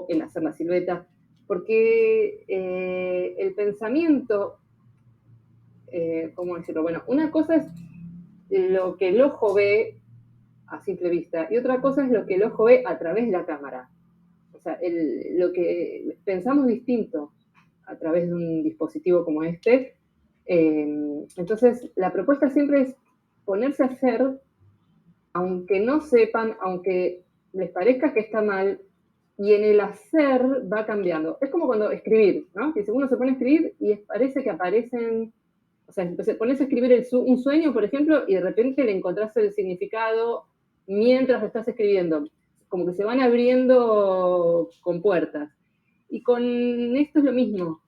o el hacer la silueta, porque el pensamiento, ¿cómo decirlo? Bueno, una cosa es lo que el ojo ve a simple vista y otra cosa es lo que el ojo ve a través de la cámara. O sea, lo que pensamos distinto a través de un dispositivo como este. Entonces, la propuesta siempre es ponerse a hacer, aunque no sepan, aunque les parezca que está mal, y en el hacer va cambiando. Es como cuando escribir, ¿no? Que uno se pone a escribir y parece que aparecen, o sea, pones a escribir un sueño, por ejemplo, y de repente le encontrás el significado mientras lo estás escribiendo. Como que se van abriendo con puertas. Y con esto es lo mismo.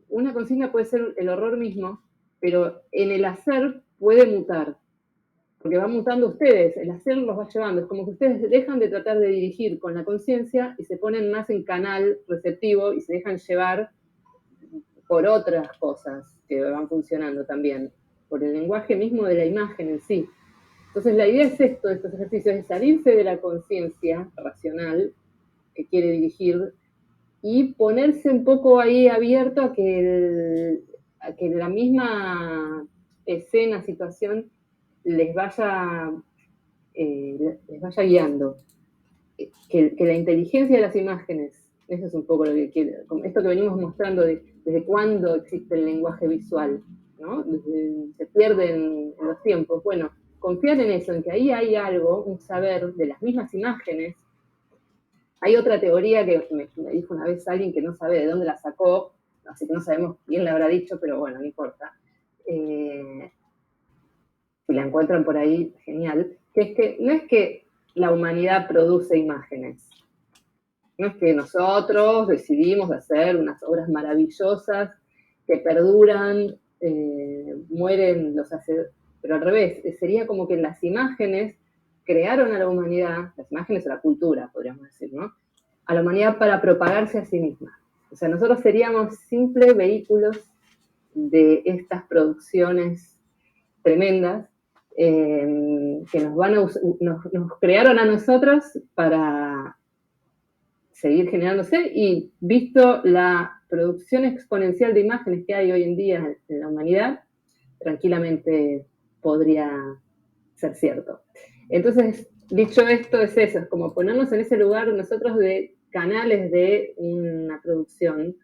Una consigna puede ser el horror mismo, pero en el hacer puede mutar, porque van mutando ustedes, el hacer los va llevando, es como que ustedes dejan de tratar de dirigir con la conciencia y se ponen más en canal receptivo y se dejan llevar por otras cosas que van funcionando también, por el lenguaje mismo de la imagen en sí. Entonces la idea es esto, de estos ejercicios, es salirse de la conciencia racional que quiere dirigir y ponerse un poco ahí abierto a que la misma escena, situación, les vaya guiando. Que la inteligencia de las imágenes, eso es un poco lo que quiero, esto que venimos mostrando desde cuándo existe el lenguaje visual, ¿no? Se pierden en los tiempos. Bueno, confiar en eso, en que ahí hay algo, un saber de las mismas imágenes. Hay otra teoría que me dijo una vez alguien que no sabe de dónde la sacó, así que no sabemos quién la habrá dicho, pero bueno, no importa. Si la encuentran por ahí, genial. Que es que no es que la humanidad produce imágenes, no es que nosotros decidimos hacer unas obras maravillosas que perduran, mueren los hacedores, pero al revés, sería como que las imágenes crearon a la humanidad, las imágenes o la cultura, podríamos decir, ¿no? A la humanidad para propagarse a sí misma. O sea, nosotros seríamos simples vehículos de estas producciones tremendas que nos crearon a nosotros para seguir generándose, y visto la producción exponencial de imágenes que hay hoy en día en la humanidad, tranquilamente podría ser cierto. Entonces, dicho esto, es eso, es como ponernos en ese lugar nosotros de canales de una producción,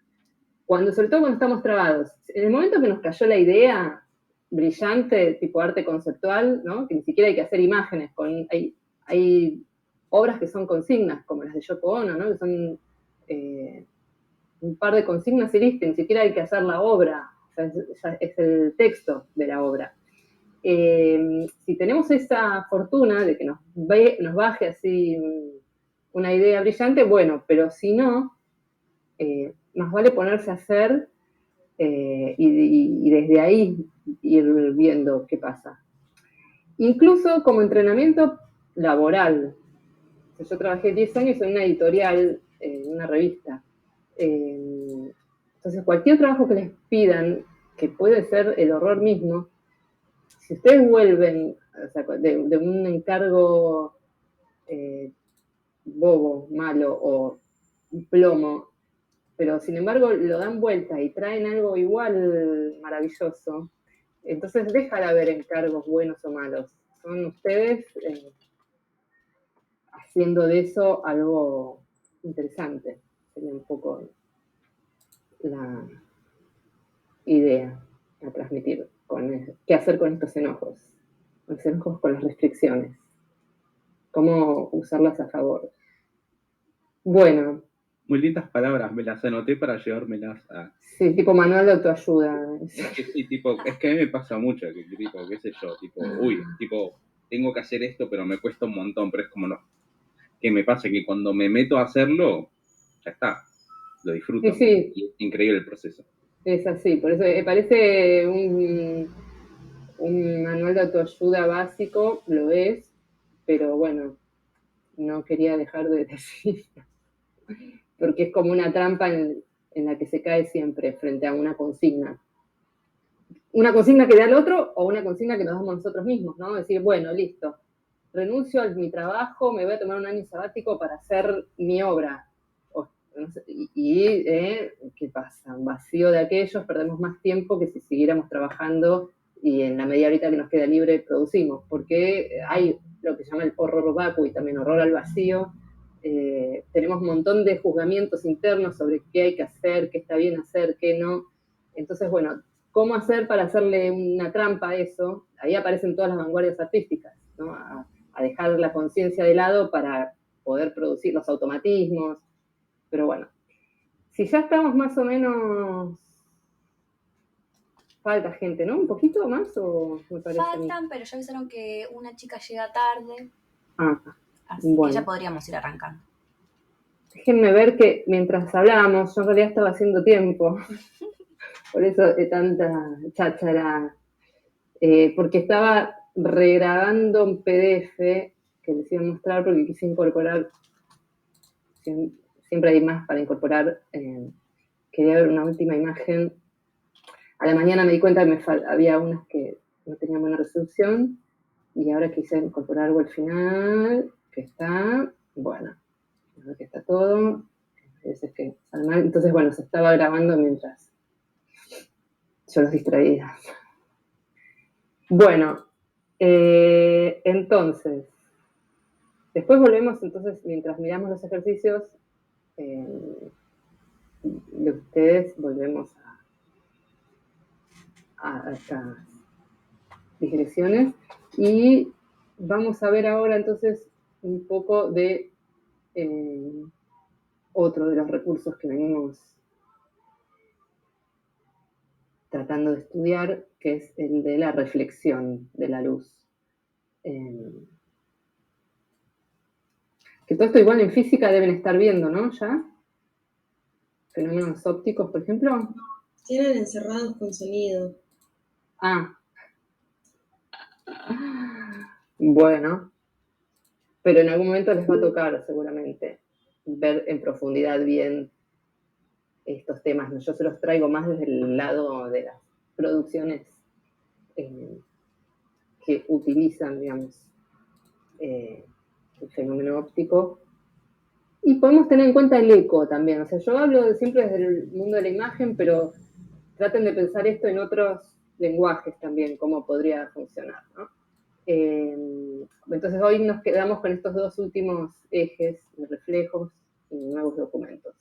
sobre todo cuando estamos trabados. En el momento que nos cayó la idea brillante, tipo arte conceptual, ¿no? Que ni siquiera hay que hacer imágenes, hay obras que son consignas, como las de Yoko Ono, ¿no? Que son un par de consignas y listo, ni siquiera hay que hacer la obra, o sea, es el texto de la obra. Si tenemos esa fortuna de que nos baje así una idea brillante, bueno, pero si no, más vale ponerse a hacer y desde ahí ir viendo qué pasa. Incluso como entrenamiento laboral. Yo trabajé 10 años en una editorial, en una revista. Entonces, cualquier trabajo que les pidan, que puede ser el horror mismo, si ustedes vuelven, o sea, de un encargo bobo, malo o un plomo, pero sin embargo lo dan vuelta y traen algo igual maravilloso, entonces deja de haber encargos buenos o malos. Son ustedes haciendo de eso algo interesante. Sería un poco la idea a transmitir. ¿Qué hacer con estos enojos? Los enojos con las restricciones. ¿Cómo usarlas a favor? Bueno. Muy lindas palabras, me las anoté para llevármelas a... Sí, tipo manual de autoayuda. Es que sí, tipo, es que a mí me pasa mucho, que tipo, qué sé yo, tipo, tipo, tengo que hacer esto, pero me cuesta un montón, pero es como no. Que me pasa que cuando me meto a hacerlo, ya está, lo disfruto. Sí, sí. Y es increíble el proceso. Es así, por eso parece un manual de autoayuda básico, lo es, pero bueno, no quería dejar de decir, porque es como una trampa en la que se cae siempre frente a una consigna. Una consigna que da el otro o una consigna que nos damos nosotros mismos, ¿no? Decir, bueno, listo, renuncio a mi trabajo, me voy a tomar un año sabático para hacer mi obra. No sé, ¿qué pasa? Un vacío de aquellos, perdemos más tiempo que si siguiéramos trabajando y en la media horita que nos queda libre producimos, porque hay lo que se llama el horror vacuo y también horror al vacío. Tenemos un montón de juzgamientos internos sobre qué hay que hacer, qué está bien hacer, qué no. Entonces, bueno, ¿cómo hacer para hacerle una trampa a eso? Ahí aparecen todas las vanguardias artísticas, ¿no? A dejar la conciencia de lado para poder producir los automatismos. Pero bueno, si ya estamos más o menos... Falta gente, ¿no? ¿Un poquito más o me parece a mí? Faltan, pero ya avisaron que una chica llega tarde. Ah, Así bueno. que ya podríamos ir arrancando. Déjenme ver que mientras hablábamos, yo en realidad estaba haciendo tiempo. Por eso de tanta cháchara. Porque estaba regrabando un PDF que les iba a mostrar porque quise incorporar. Siempre hay más para incorporar. Quería ver una última imagen. A la mañana me di cuenta que había unas que no tenían buena resolución y ahora quise incorporar algo al final, que está, bueno, que está todo. A veces que sale mal. Entonces, bueno, se estaba grabando mientras yo los distraía. Bueno, entonces, después volvemos, entonces, mientras miramos los ejercicios de ustedes, volvemos a estas digresiones y vamos a ver ahora entonces un poco de otro de los recursos que venimos tratando de estudiar, que es el de la reflexión de la luz. Que todo esto igual en física deben estar viendo, ¿no? Ya. Fenómenos ópticos, por ejemplo. Tienen encerrados con sonido. Ah. Bueno. Pero en algún momento les va a tocar seguramente ver en profundidad bien estos temas. Yo se los traigo más desde el lado de las producciones que utilizan, digamos, el fenómeno óptico. Y podemos tener en cuenta el eco también. O sea, yo hablo siempre desde el mundo de la imagen, pero traten de pensar esto en otros lenguajes también, cómo podría funcionar, ¿no? Entonces hoy nos quedamos con estos dos últimos ejes de reflejos y nuevos documentos.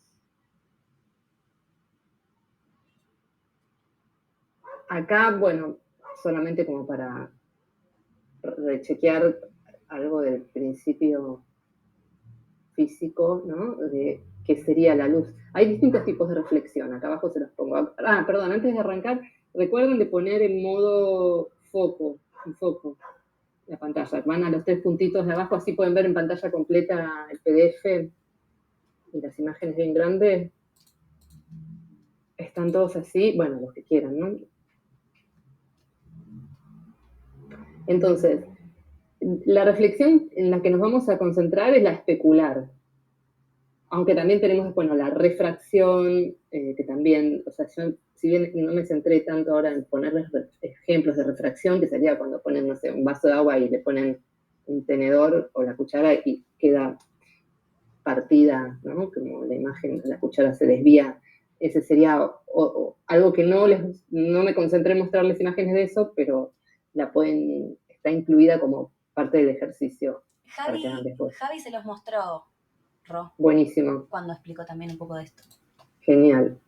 Acá, bueno, solamente como para rechequear algo del principio físico, ¿no? De qué sería la luz. Hay distintos tipos de reflexión, acá abajo se los pongo. Ah, perdón, antes de arrancar, recuerden de poner en modo foco, la pantalla. Van a los 3 puntitos de abajo, así pueden ver en pantalla completa el PDF y las imágenes bien grandes. Están todos así, bueno, los que quieran, ¿no? Entonces, la reflexión en la que nos vamos a concentrar es la especular. Aunque también tenemos, bueno, la refracción, que también, o sea, yo, si bien no me centré tanto ahora en ponerles ejemplos de refracción, que sería cuando ponen, no sé, un vaso de agua y le ponen un tenedor o la cuchara y queda partida, ¿no? Como la imagen, la cuchara se desvía. Ese sería algo que no me concentré en mostrarles imágenes de eso, pero está incluida como parte del ejercicio. Javi se los mostró, Ro. Buenísimo. Cuando explicó también un poco de esto. Genial.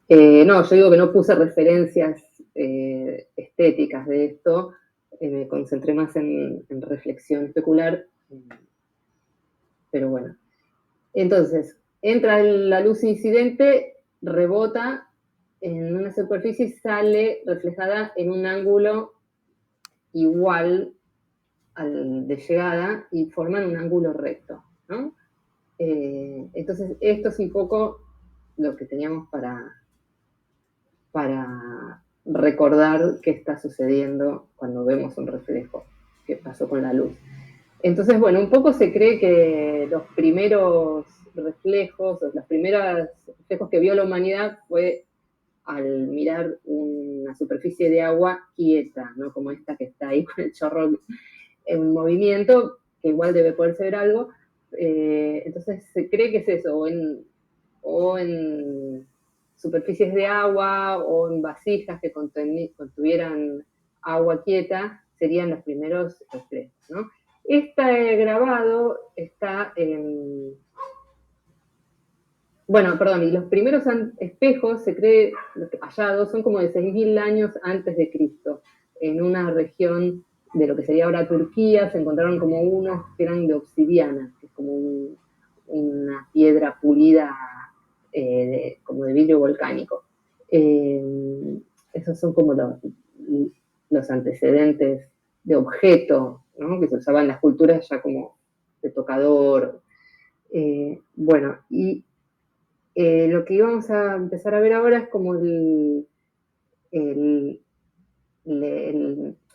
No, yo digo que no puse referencias estéticas de esto, me concentré más en reflexión especular, pero bueno. Entonces, entra la luz incidente, rebota en una superficie y sale reflejada en un ángulo igual al de llegada y forman un ángulo recto, ¿no? Entonces, esto es un poco lo que teníamos para recordar qué está sucediendo cuando vemos un reflejo, qué pasó con la luz. Entonces, bueno, un poco se cree que los primeros reflejos, los primeros reflejos que vio la humanidad fue al mirar una superficie de agua quieta, ¿no? Como esta que está ahí con el chorro en movimiento, que igual debe poderse ver algo. Entonces se cree que es eso, o en superficies de agua o en vasijas que contuvieran agua quieta, serían los primeros reflejos, ¿no? Este grabado está en... Bueno, perdón, y los primeros espejos, se cree, hallados, son como de 6.000 años antes de Cristo. En una región de lo que sería ahora Turquía, se encontraron como unos que eran de obsidiana, que es como una piedra pulida, como de vidrio volcánico. Esos son como los antecedentes de objeto, ¿no? Que se usaban en las culturas ya como de tocador. Bueno, y lo que íbamos a empezar a ver ahora es como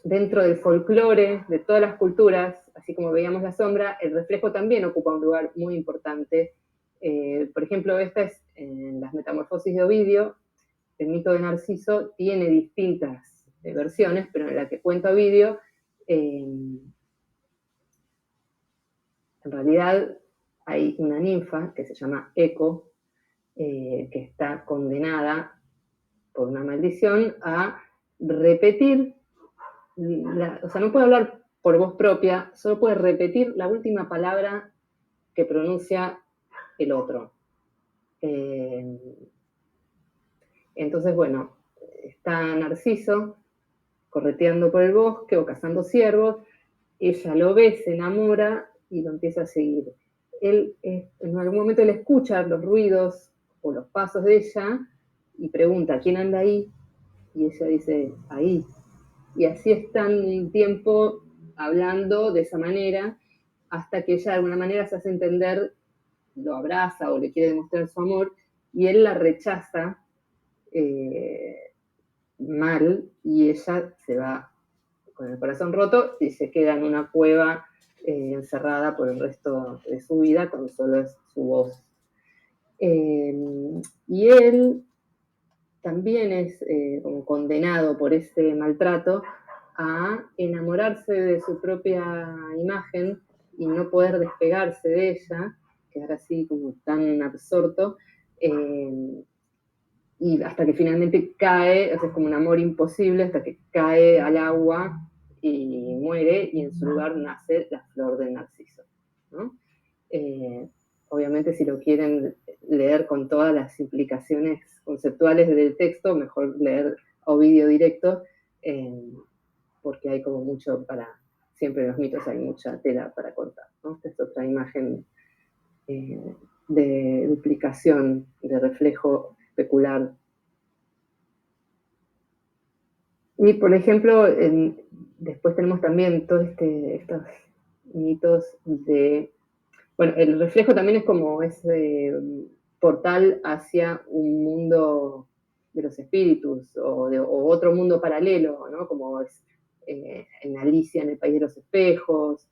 dentro del folclore de todas las culturas, así como veíamos la sombra, el reflejo también ocupa un lugar muy importante. Por ejemplo, esta es en las Metamorfosis de Ovidio, el mito de Narciso tiene distintas versiones, pero en la que cuenta Ovidio, en realidad hay una ninfa que se llama Eco, que está condenada por una maldición a repetir, o sea, no puede hablar por voz propia, solo puede repetir la última palabra que pronuncia el otro. Entonces, bueno, está Narciso correteando por el bosque o cazando ciervos, ella lo ve, se enamora y lo empieza a seguir. Él, en algún momento él escucha los ruidos o los pasos de ella y pregunta, ¿quién anda ahí? Y ella dice, ahí. Y así están un tiempo hablando de esa manera, hasta que ella de alguna manera se hace entender, lo abraza o le quiere demostrar su amor, y él la rechaza mal, y ella se va con el corazón roto y se queda en una cueva encerrada por el resto de su vida, con solo es su voz. Y él también es como condenado por ese maltrato a enamorarse de su propia imagen y no poder despegarse de ella, quedar así como tan absorto, y hasta que finalmente cae, o sea, es como un amor imposible, hasta que cae al agua y muere, y en su lugar nace la flor del narciso, ¿no? Obviamente, si lo quieren leer con todas las implicaciones conceptuales del texto, mejor leer Ovidio directo, porque hay como mucho siempre en los mitos hay mucha tela para cortar, ¿no? Esta es otra imagen de duplicación, de reflejo especular. Y, por ejemplo, después tenemos también todos estos mitos de... Bueno, el reflejo también es como ese portal hacia un mundo de los espíritus o otro mundo paralelo, ¿no? Como es en Alicia en el País de los Espejos,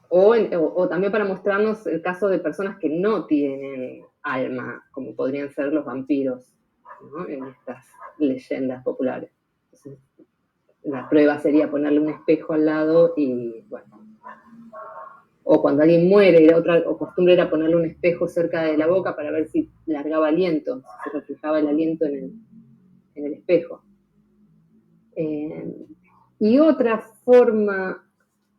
o también para mostrarnos el caso de personas que no tienen alma, como podrían ser los vampiros, ¿no? En estas leyendas populares. Entonces, la prueba sería ponerle un espejo al lado y, bueno, o cuando alguien muere, otra costumbre era ponerle un espejo cerca de la boca para ver si largaba aliento, si se reflejaba el aliento en el espejo. Y otra forma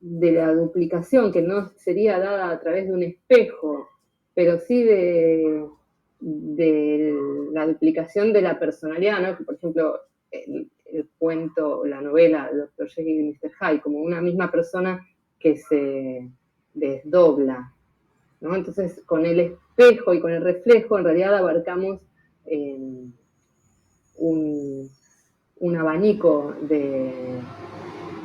de la duplicación, que no sería dada a través de un espejo, pero sí de la duplicación de la personalidad, ¿no? Por ejemplo, el cuento, la novela Dr. Jekyll y Mr. Hyde, como una misma persona que se desdobla, ¿no? Entonces, con el espejo y con el reflejo, en realidad abarcamos un abanico de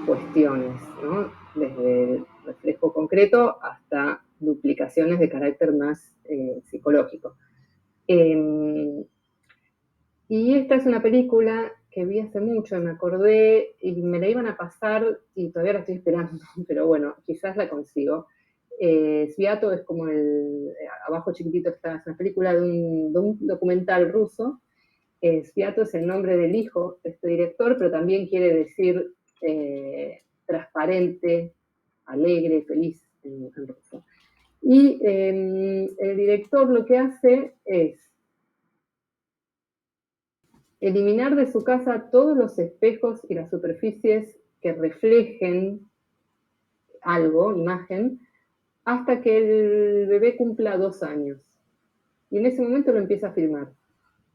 cuestiones, ¿no? Desde el reflejo concreto hasta duplicaciones de carácter más psicológico. Y esta es una película que vi hace mucho, y me acordé, y me la iban a pasar, y todavía la estoy esperando, pero bueno, quizás la consigo. Sviato es como abajo chiquitito está, es una película de un documental ruso. Sviato es el nombre del hijo de este director, pero también quiere decir transparente, alegre, feliz en ruso. Y el director lo que hace es eliminar de su casa todos los espejos y las superficies que reflejen algo, imagen, hasta que el bebé cumpla 2 años. Y en ese momento lo empieza a filmar.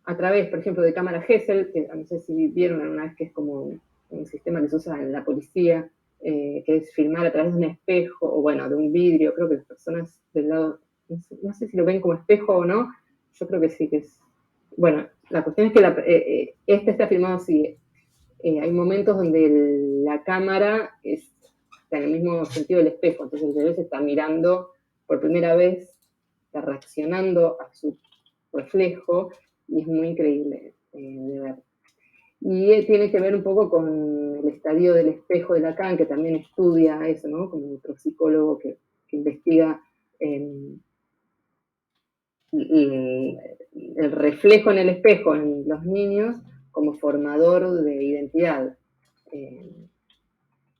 A través, por ejemplo, de cámara Gesell, que no sé si vieron alguna vez que es como un sistema que se usa en la policía, que es filmar a través de un espejo, o bueno, de un vidrio. Creo que las personas del lado, no sé si lo ven como espejo o no, yo creo que sí que es. Bueno, la cuestión es que este está filmado así. Hay momentos donde la cámara está en el mismo sentido del espejo, entonces el bebé se está mirando por primera vez, está reaccionando a su reflejo, y es muy increíble de ver. Y tiene que ver un poco con el estadio del espejo de Lacan, que también estudia eso, ¿no? Como otro psicólogo que investiga el reflejo en el espejo en los niños como formador de identidad.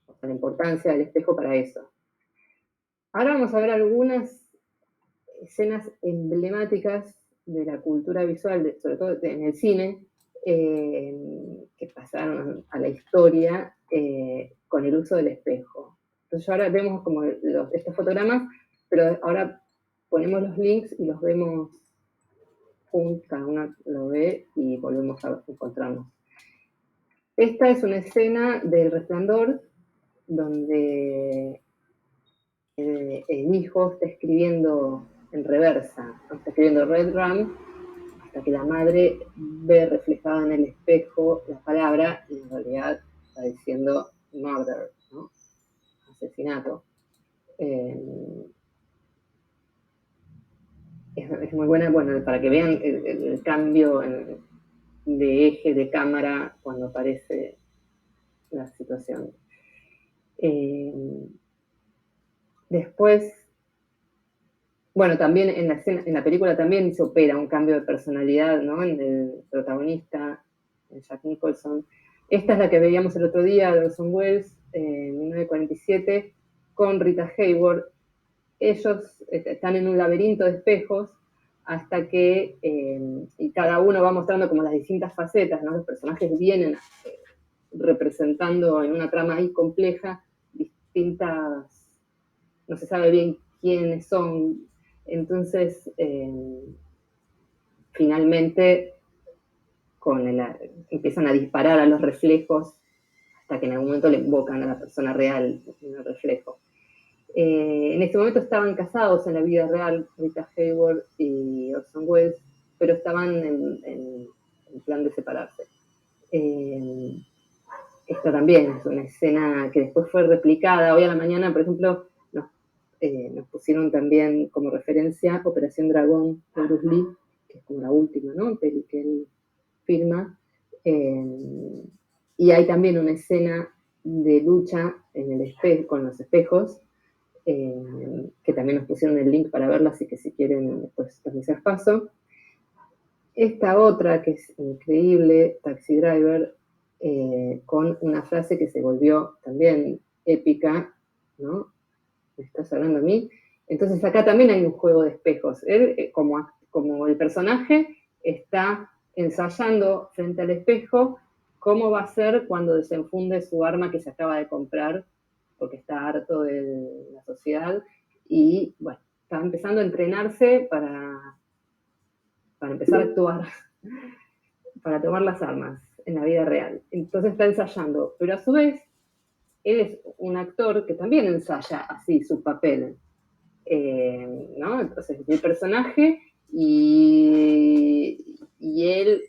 O sea, la importancia del espejo para eso. Ahora vamos a ver algunas escenas emblemáticas de la cultura visual, sobre todo en el cine, que pasaron a la historia con el uso del espejo. Entonces ahora vemos como estos fotogramas, pero ahora ponemos los links y los vemos juntos, cada uno lo ve y volvemos a encontrarnos. Esta es una escena del Resplandor, donde el hijo está escribiendo en reversa, está escribiendo Red Rum, hasta que la madre ve reflejada en el espejo la palabra y en realidad está diciendo murder, ¿no? Asesinato. Es muy buena, bueno, para que vean el cambio de eje de cámara cuando aparece la situación. Después, bueno, también en la película también se opera un cambio de personalidad, ¿no? En el protagonista, en Jack Nicholson. Esta es la que veíamos el otro día de Orson Welles, en 1947, con Rita Hayworth. Ellos están en un laberinto de espejos hasta que, y cada uno va mostrando como las distintas facetas, ¿no? Los personajes vienen representando en una trama ahí compleja distintas, no se sabe bien quiénes son. Entonces, finalmente, empiezan a disparar a los reflejos hasta que en algún momento le invocan a la persona real en el reflejo. En este momento estaban casados en la vida real, Rita Hayworth y Orson Welles, pero estaban en plan de separarse. Esta también es una escena que después fue replicada. Hoy a la mañana, por ejemplo, nos pusieron también como referencia Operación Dragón de Bruce Lee, que es como la última, ¿no? Peli que él firma. Y hay también una escena de lucha en el espejo, con los espejos, que también nos pusieron el link para verla, así que si quieren después les paso. Esta otra que es increíble, Taxi Driver, con una frase que se volvió también épica, ¿no? ¿Me estás hablando a mí? Entonces acá también hay un juego de espejos. Él, como el personaje, está ensayando frente al espejo cómo va a ser cuando desenfunde su arma que se acaba de comprar, porque está harto de la sociedad, y bueno, está empezando a entrenarse para empezar a actuar, para tomar las armas en la vida real. Entonces está ensayando, pero a su vez, él es un actor que también ensaya así su papel, ¿no? Entonces, el personaje y él,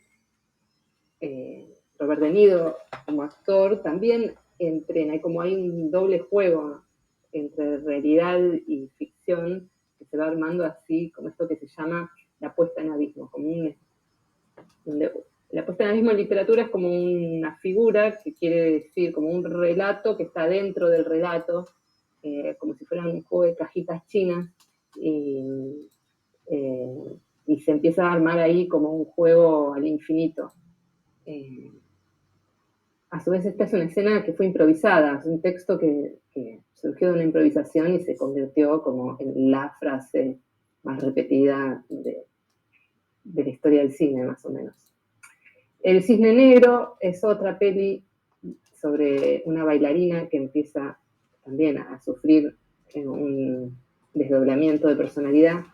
Robert De Niro, como actor, también entrena, y como hay un doble juego entre realidad y ficción que se va armando así, como esto que se llama la puesta en abismo, como la puesta en abismo en literatura es como una figura que quiere decir como un relato que está dentro del relato, como si fuera un juego de cajitas chinas, y se empieza a armar ahí como un juego al infinito. a su vez esta es una escena que fue improvisada, es un texto que surgió de una improvisación y se convirtió como en la frase más repetida de la historia del cine, más o menos. El Cisne Negro es otra peli sobre una bailarina que empieza también a sufrir un desdoblamiento de personalidad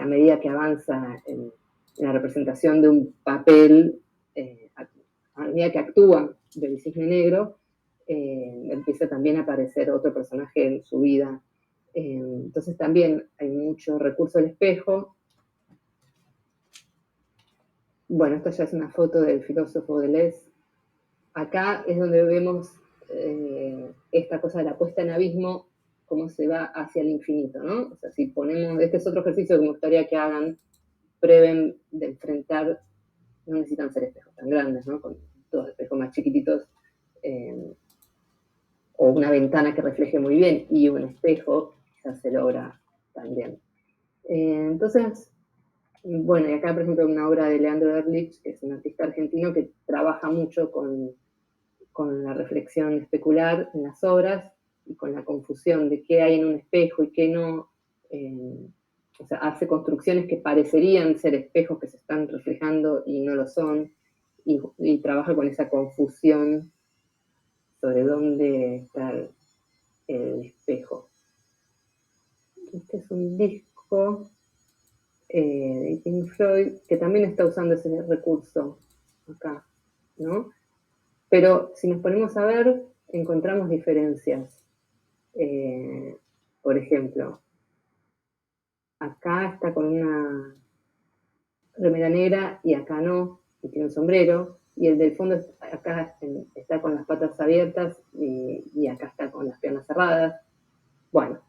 a medida que avanza en la representación de un papel, a medida que actúa del Cisne Negro, empieza también a aparecer otro personaje en su vida. Entonces también hay mucho recurso al espejo. Bueno, esta ya es una foto del filósofo Deleuze. Acá es donde vemos esta cosa de la puesta en abismo, cómo se va hacia el infinito, ¿no? O sea, si ponemos, este es otro ejercicio que me gustaría que hagan, prueben de enfrentar, no necesitan ser espejos tan grandes, ¿no? Con dos espejos más chiquititos, o una ventana que refleje muy bien y un espejo, quizás se logra también. Entonces, bueno, y acá, por ejemplo, una obra de Leandro Erlich, que es un artista argentino que trabaja mucho con la reflexión especular en las obras y con la confusión de qué hay en un espejo y qué no. O sea, hace construcciones que parecerían ser espejos que se están reflejando y no lo son, y trabaja con esa confusión sobre dónde está el espejo. Este es un disco de Pink Floyd que también está usando ese recurso acá, ¿no? Pero si nos ponemos a ver, encontramos diferencias. Por ejemplo, acá está con una remera negra y acá no, y tiene un sombrero, y el del fondo acá está con las patas abiertas y acá está con las piernas cerradas. Bueno,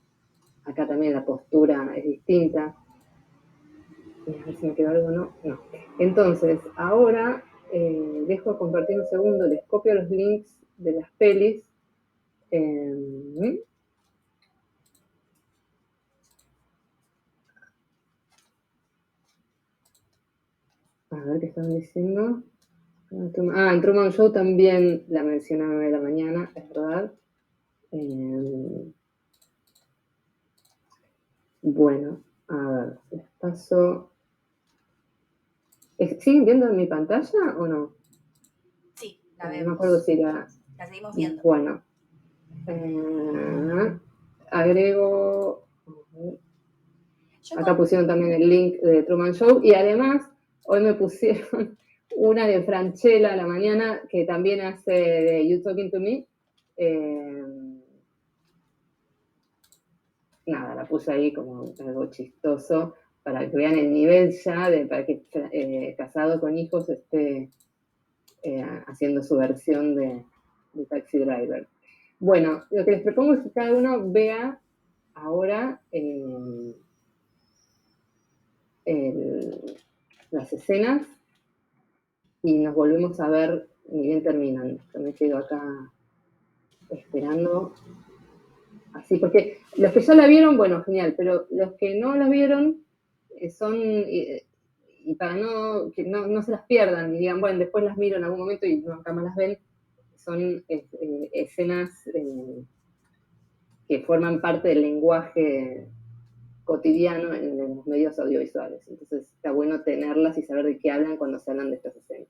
acá también la postura es distinta. A ver si me quedó algo, ¿no? No. Entonces, ahora dejo de compartir un segundo, les copio los links de las pelis. A ver qué están diciendo. En Truman Show también la mencionaron a 9 de la mañana, es verdad. Bueno, a ver, les paso. ¿Siguen viendo en mi pantalla o no? Sí, la No vemos. me acuerdo si la. La seguimos viendo. Bueno, agrego. Acá pusieron también el link de Truman Show y además hoy me pusieron una de Francella a la mañana que también hace de You Talking to Me. Nada, la puse ahí como algo chistoso para que vean el nivel ya, para que casado con hijos esté haciendo su versión de Taxi Driver. Bueno, lo que les propongo es que cada uno vea ahora las escenas y nos volvemos a ver ni bien terminan. Yo me quedo acá esperando. Así, porque los que ya la vieron, bueno, genial, pero los que no la vieron son, y para que no se las pierdan y digan, bueno, después las miro en algún momento y nunca más las ven, son escenas que forman parte del lenguaje cotidiano en los medios audiovisuales. Entonces está bueno tenerlas y saber de qué hablan cuando se hablan de estas escenas.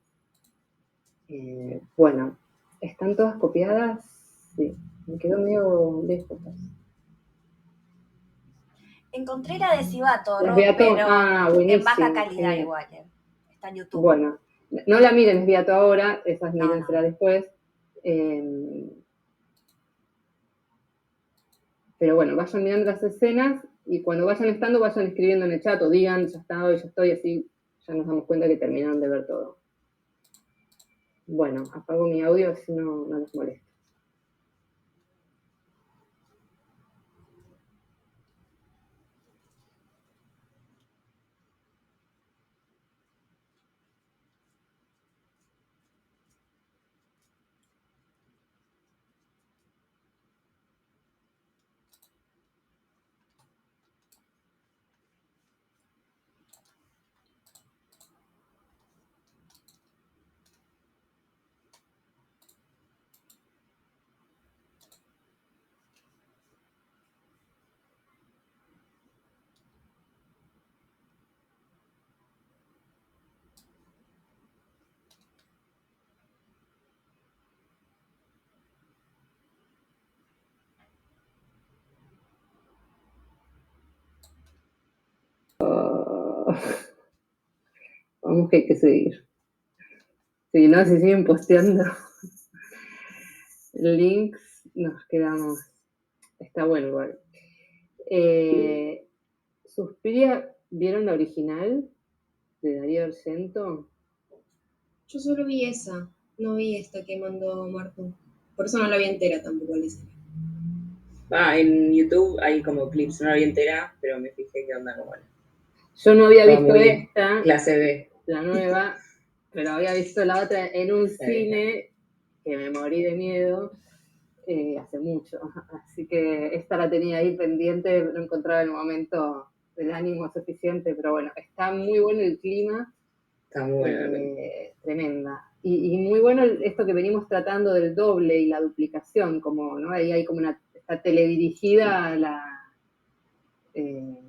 Bueno, ¿están todas copiadas? Sí, me quedó medio lejos. Encontré la de Cibato, Las Beato, pero en baja buenísimo, calidad genial. igual. Está en YouTube. Bueno, no la miren, es Beato ahora, esas mírensela No. después. Pero bueno, vayan mirando las escenas y cuando vayan estando, vayan escribiendo en el chat o digan, ya estoy, así ya nos damos cuenta que terminaron de ver todo. Bueno, apago mi audio así no los molesto. vamos que hay que seguir. Si no, si siguen posteando links, nos quedamos. Está bueno igual. Suspiria, ¿vieron la original de Darío Argento? Yo solo vi esa, no vi esta que mandó Marco. Por eso no la vi entera tampoco, Alicia. En YouTube hay como clips, no la vi entera, pero me fijé qué onda como Yo no había Estaba visto muy esta, clase B. la nueva, pero había visto la otra en un cine que me morí de miedo hace mucho. Así que esta la tenía ahí pendiente, no encontraba el momento del ánimo suficiente, pero bueno, está muy bueno el clima. Está muy buena. Tremenda. Y muy bueno esto que venimos tratando del doble y la duplicación, como, ¿no? Ahí hay como está teledirigida la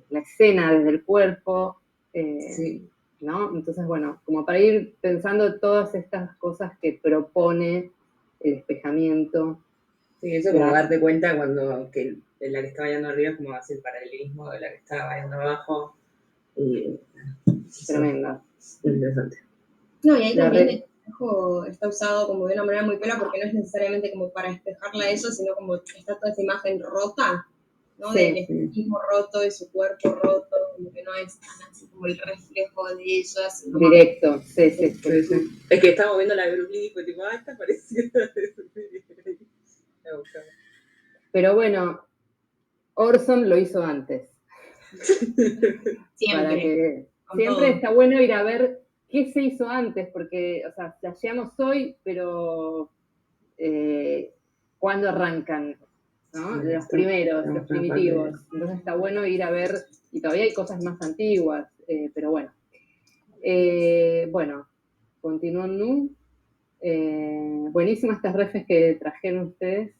escena desde el cuerpo, Sí. ¿no? Entonces, bueno, como para ir pensando todas estas cosas que propone el espejamiento. Sí, eso como darte cuenta cuando que la que está bailando arriba es como hace el paralelismo de la que está bailando abajo. Y Tremenda. Interesante. No, y ahí también el espejo está usado como de una manera muy piola porque no es necesariamente como para despejarla a eso, sino como está toda esa imagen rota, ¿no? Sí. Del espejismo roto, de su cuerpo roto, como que no es tan así como el reflejo de ella, sino directo, más... sí. Es que estábamos viendo la de Bruce Lee y fue tipo, está parecida. Pero bueno, Orson lo hizo antes. Siempre. Siempre está bueno ir a ver qué se hizo antes, porque, o sea, flasheamos hoy, pero ¿cuándo arrancan? ¿No? Los primeros, los primitivos. Entonces está bueno ir a ver, y todavía hay cosas más antiguas, pero bueno. Bueno, continuando. Buenísimas estas refes que trajeron ustedes.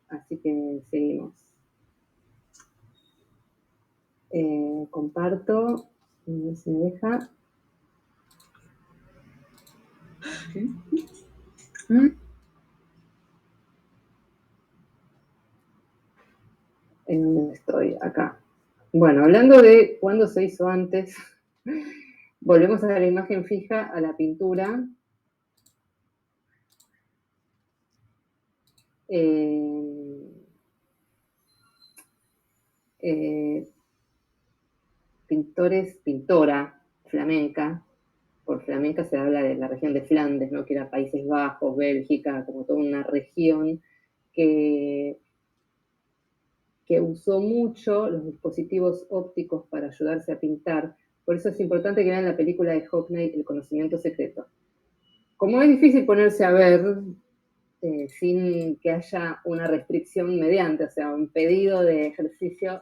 Así que seguimos. Comparto. No se me deja. ¿En dónde estoy? Acá. Bueno, hablando de cuándo se hizo antes, volvemos a la imagen fija, a la pintura. Pintora flamenca. Por flamenca se habla de la región de Flandes, ¿no? Que era Países Bajos, Bélgica, como toda una región que usó mucho los dispositivos ópticos para ayudarse a pintar. Por eso es importante que vean la película de Hockney, El conocimiento secreto. Como es difícil ponerse a ver sin que haya una restricción mediante, o sea, un pedido de ejercicio,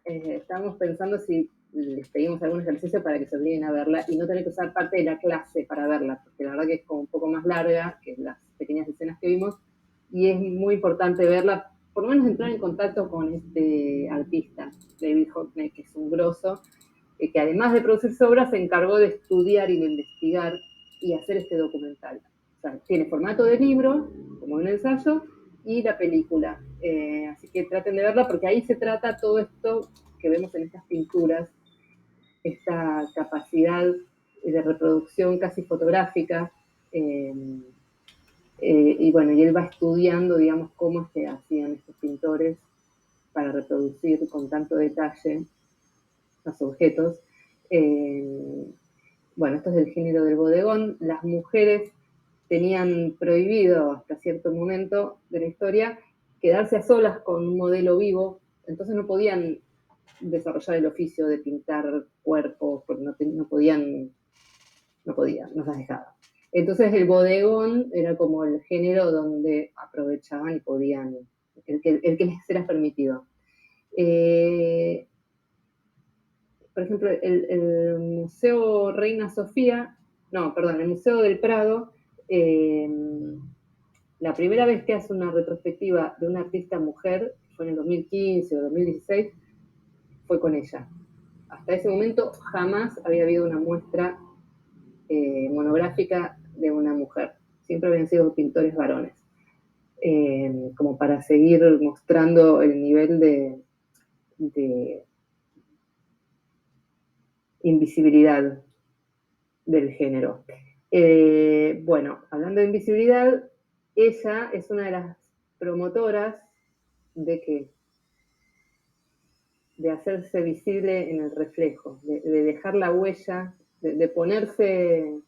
estamos pensando si les pedimos algún ejercicio para que se obliguen a verla y no tener que usar parte de la clase para verla, porque la verdad que es como un poco más larga que las pequeñas escenas que vimos y es muy importante verla, por lo menos entrar en contacto con este artista, David Hockney, que es un grosso, que además de producir su obra se encargó de estudiar y de investigar y hacer este documental. O sea, tiene formato de libro, como un ensayo, y la película. Así que traten de verla porque ahí se trata todo esto que vemos en estas pinturas, esta capacidad de reproducción casi fotográfica. Y bueno, y él va estudiando, digamos, cómo es que hacían estos pintores para reproducir con tanto detalle los objetos. Bueno, esto es del género del bodegón. Las mujeres tenían prohibido hasta cierto momento de la historia quedarse a solas con un modelo vivo, entonces no podían desarrollar el oficio de pintar cuerpos, porque no podían, no las dejaban. Entonces el bodegón era como el género donde aprovechaban y podían, el que les era permitido. Por ejemplo, el Museo Reina Sofía, el Museo del Prado, la primera vez que hace una retrospectiva de una artista mujer, fue en el 2015 o 2016, fue con ella. Hasta ese momento jamás había habido una muestra monográfica de una mujer. Siempre habían sido pintores varones. Como para seguir mostrando el nivel de invisibilidad del género. Bueno, hablando de invisibilidad, ella es una de las promotoras de que de hacerse visible en el reflejo, de dejar la huella, de ponerse,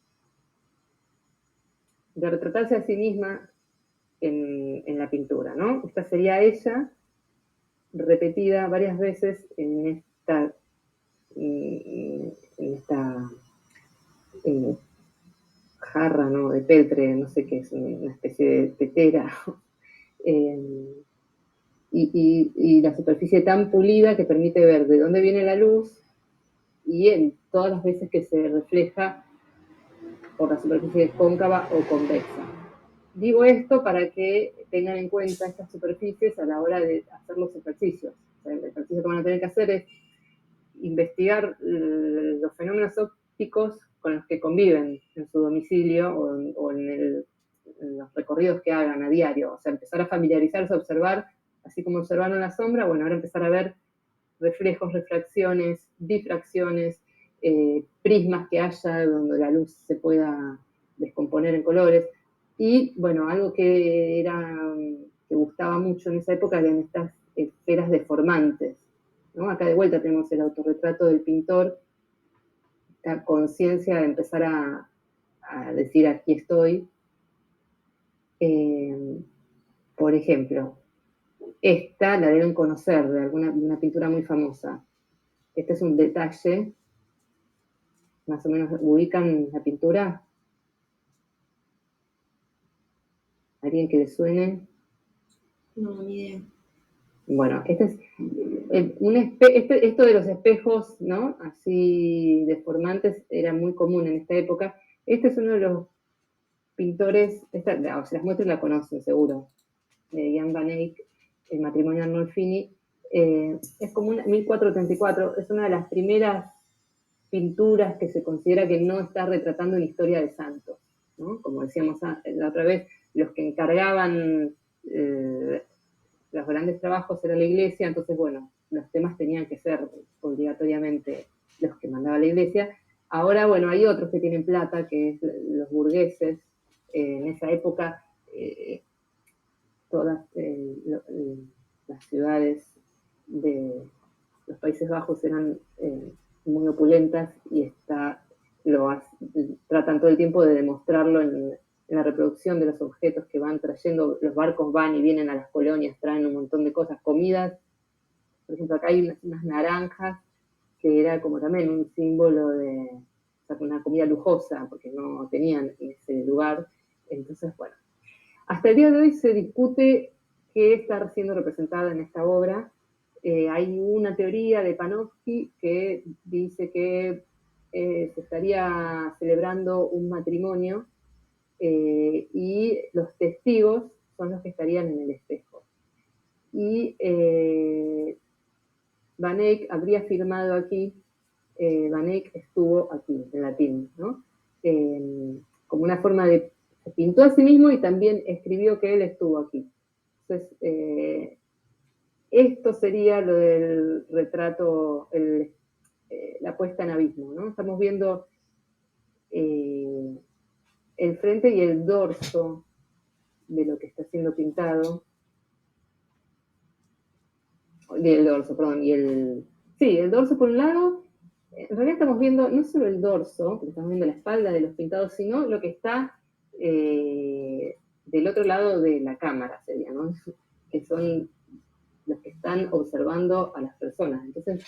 de retratarse a sí misma en la pintura, ¿no? Esta sería ella repetida varias veces en esta jarra, ¿no? De peltre, no sé qué es, una especie de tetera. Y la superficie tan pulida que permite ver de dónde viene la luz y en todas las veces que se refleja por la superficie cóncava o convexa. Digo esto para que tengan en cuenta estas superficies a la hora de hacer los ejercicios. O sea, el ejercicio que van a tener que hacer es investigar los fenómenos ópticos con los que conviven en su domicilio o en los recorridos que hagan a diario. O sea, empezar a familiarizarse, a observar, así como observaron la sombra, bueno, ahora empezar a ver reflejos, refracciones, difracciones, prismas que haya donde la luz se pueda descomponer en colores. Y bueno, algo que gustaba mucho en esa época eran estas esferas deformantes, ¿no? Acá de vuelta tenemos el autorretrato del pintor, esta conciencia de empezar a decir aquí estoy. Por ejemplo, esta la deben conocer de una pintura muy famosa. Este es un detalle, más o menos ubican la pintura. ¿Alguien que le suene? No, ni idea. Bueno, esto de los espejos, ¿no? Así deformantes era muy común en esta época. Este es uno de los pintores, se las muestro y la conocen seguro, de Jan van Eyck, El matrimonio de Arnolfini. Es como 1434, es una de las primeras pinturas que se considera que no está retratando una historia de santos, ¿no? Como decíamos la otra vez, los que encargaban los grandes trabajos era la iglesia, entonces, bueno, los temas tenían que ser obligatoriamente los que mandaba la iglesia. Ahora, bueno, hay otros que tienen plata, que es los burgueses. En esa época, todas las ciudades de los Países Bajos eran muy opulentas y tratan todo el tiempo de demostrarlo en la reproducción de los objetos que van trayendo. Los barcos van y vienen a las colonias, traen un montón de cosas, comidas. Por ejemplo, acá hay unas naranjas, que era como también un símbolo de una comida lujosa, porque no tenían en ese lugar. Entonces, bueno, hasta el día de hoy se discute qué está siendo representada en esta obra. Hay una teoría de Panofsky que dice que se estaría celebrando un matrimonio y los testigos son los que estarían en el espejo. Y Van Eyck habría firmado aquí, Van Eyck estuvo aquí, en latín, ¿no? Como una forma de... Se pintó a sí mismo y también escribió que él estuvo aquí. Entonces, esto sería lo del retrato, la puesta en abismo, ¿no? Estamos viendo el frente y el dorso de lo que está siendo pintado. El dorso, perdón, sí, el dorso por un lado. En realidad estamos viendo no solo el dorso, porque estamos viendo la espalda de los pintados, sino lo que está del otro lado de la cámara, sería, ¿no? Que son los que están observando a las personas. Entonces,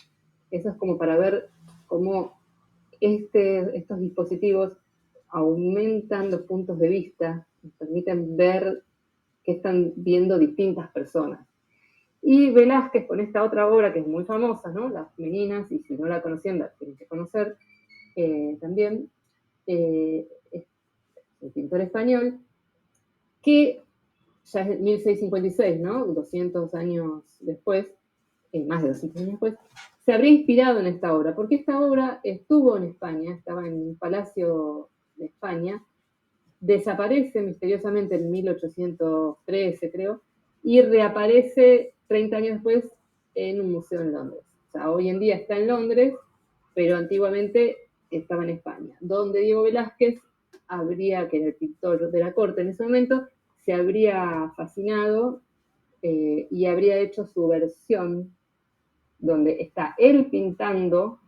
eso es como para ver cómo estos dispositivos aumentan los puntos de vista, nos permiten ver que están viendo distintas personas. Y Velázquez, con esta otra obra que es muy famosa, ¿no? Las Meninas, y si no la conocían, la tienen que conocer también, es un pintor español que ya es 1656, ¿no? 200 años después, más de 200 años después, se habría inspirado en esta obra, porque esta obra estuvo en España, estaba en un palacio de España, desaparece misteriosamente en 1813, creo, y reaparece 30 años después en un museo en Londres. O sea, hoy en día está en Londres, pero antiguamente estaba en España, donde Diego Velázquez que era el pintor de la corte en ese momento, se habría fascinado y habría hecho su versión, donde está él pintando,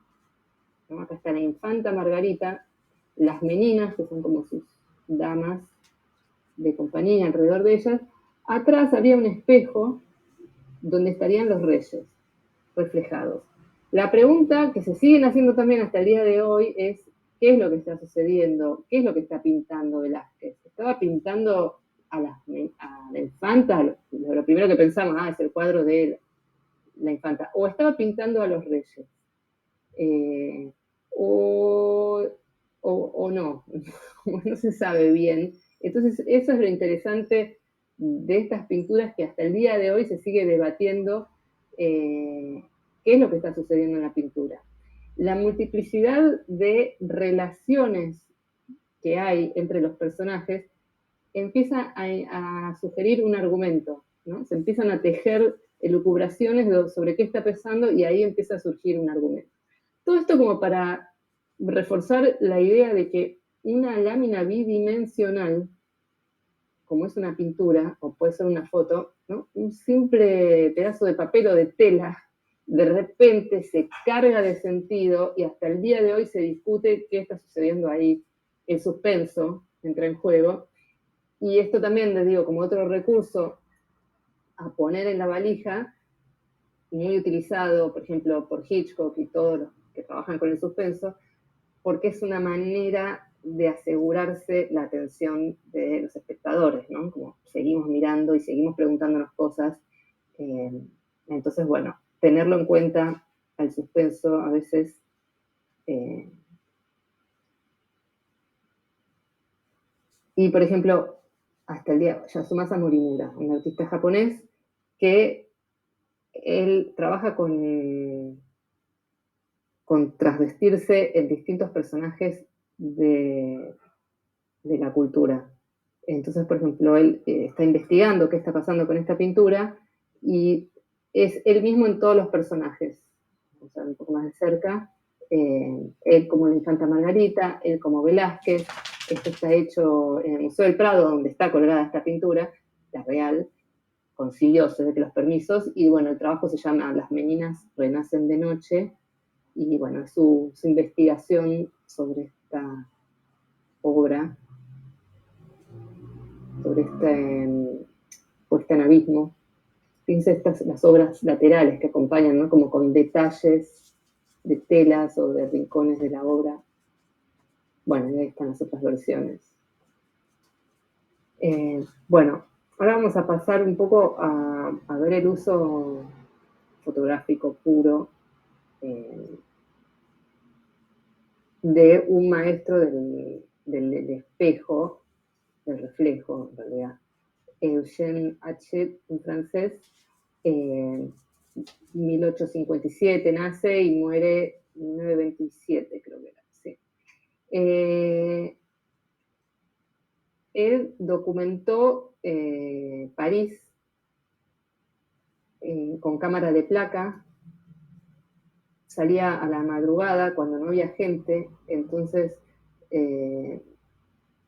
¿no? Acá está la infanta Margarita, las meninas, que son como sus damas de compañía alrededor de ellas, atrás había un espejo donde estarían los reyes reflejados. La pregunta que se siguen haciendo también hasta el día de hoy es ¿qué es lo que está sucediendo? ¿Qué es lo que está pintando Velázquez? ¿Estaba pintando a la infanta? Lo primero que pensamos, es el cuadro de la infanta. ¿O estaba pintando a los reyes? O no, no se sabe bien. Entonces, eso es lo interesante de estas pinturas, que hasta el día de hoy se sigue debatiendo qué es lo que está sucediendo en la pintura. La multiplicidad de relaciones que hay entre los personajes empieza a sugerir un argumento, ¿no? Se empiezan a tejer elucubraciones sobre qué está pasando y ahí empieza a surgir un argumento. Todo esto como para reforzar la idea de que una lámina bidimensional, como es una pintura, o puede ser una foto, ¿no? Un simple pedazo de papel o de tela, de repente se carga de sentido y hasta el día de hoy se discute qué está sucediendo ahí. El suspenso entra en juego. Y esto también, les digo, como otro recurso a poner en la valija, muy utilizado, por ejemplo, por Hitchcock y todos los que trabajan con el suspenso, porque es una manera de asegurarse la atención de los espectadores, ¿no? Como seguimos mirando y seguimos preguntándonos cosas. Entonces, bueno, tenerlo en cuenta al suspenso a veces... y, por ejemplo, hasta el día, Yasumasa Morimura, un artista japonés que él trabaja con transvestirse en distintos personajes de la cultura. Entonces, por ejemplo, él está investigando qué está pasando con esta pintura y es él mismo en todos los personajes, o sea, un poco más de cerca, él como la infanta Margarita, él como Velázquez. Esto está hecho en el Museo del Prado, donde está colgada esta pintura, la real, consiguió, se ve que los permisos, y bueno, el trabajo se llama Las meninas renacen de noche, y bueno, es su investigación sobre esta obra, sobre puesta en abismo. Fíjense las obras laterales que acompañan, ¿no? Como con detalles de telas o de rincones de la obra. Bueno, y ahí están las otras versiones. Bueno, ahora vamos a pasar un poco a ver el uso fotográfico puro de un maestro del espejo, del reflejo, en realidad. Eugène Hachette, un francés, 1857 nace y muere 1927, creo que era, sí. Él documentó París con cámara de placa, salía a la madrugada cuando no había gente, entonces,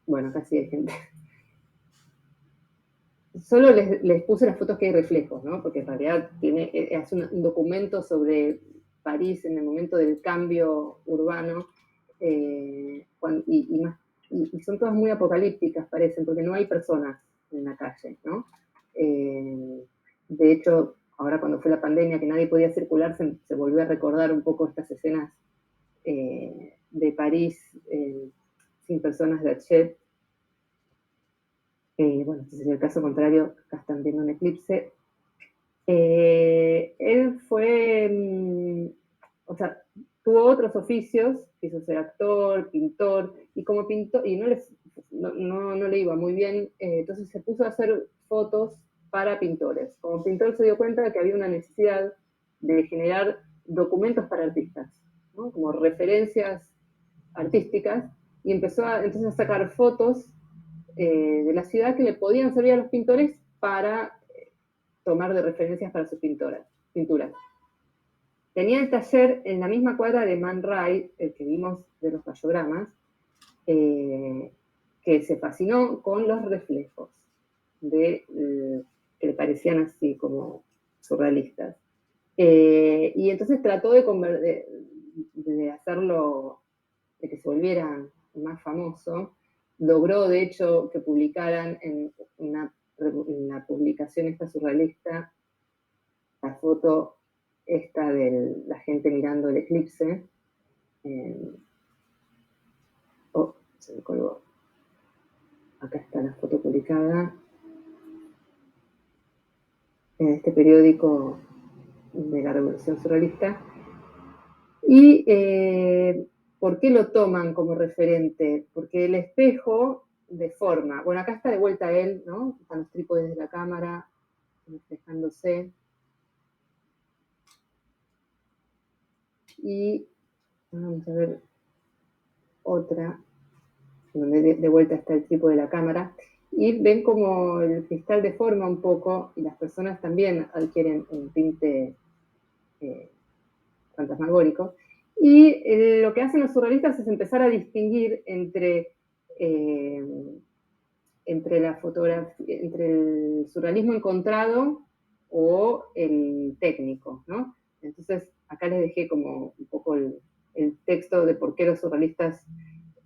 bueno, casi hay gente. Solo les puse las fotos que hay reflejos, ¿no? Porque en realidad hace un documento sobre París en el momento del cambio urbano, y son todas muy apocalípticas, parecen, porque no hay personas en la calle, ¿no? De hecho, ahora cuando fue la pandemia, que nadie podía circular, se volvió a recordar un poco estas escenas de París sin personas de Hachette. Bueno, si es el caso contrario, acá están viendo un eclipse. Él fue, o sea, tuvo otros oficios, quiso ser actor, pintor, y como pintor, y no le iba muy bien, entonces se puso a hacer fotos para pintores. Como pintor se dio cuenta de que había una necesidad de generar documentos para artistas, ¿no? Como referencias artísticas, y empezó entonces a sacar fotos de la ciudad que le podían servir a los pintores para tomar de referencias para sus pinturas. tenía el taller en la misma cuadra de Man Ray, el que vimos de los rayogramas, que se fascinó con los reflejos, que le parecían así como surrealistas. Y entonces trató de hacerlo, de que se volviera más famoso. Logró, de hecho, que publicaran en la publicación esta surrealista la foto esta de la gente mirando el eclipse. Se me colgó. Acá está la foto publicada en este periódico de la Revolución Surrealista. ¿Y por qué lo toman como referente? Porque el espejo deforma. Bueno, acá está de vuelta él, ¿no? Están los trípodes de la cámara reflejándose. Y vamos a ver otra, donde de vuelta está el trípode de la cámara. Y ven como el cristal deforma un poco y las personas también adquieren un tinte fantasmagórico. Y lo que hacen los surrealistas es empezar a distinguir entre la fotografía, entre el surrealismo encontrado o el técnico, ¿no? Entonces, acá les dejé como un poco el texto de por qué los surrealistas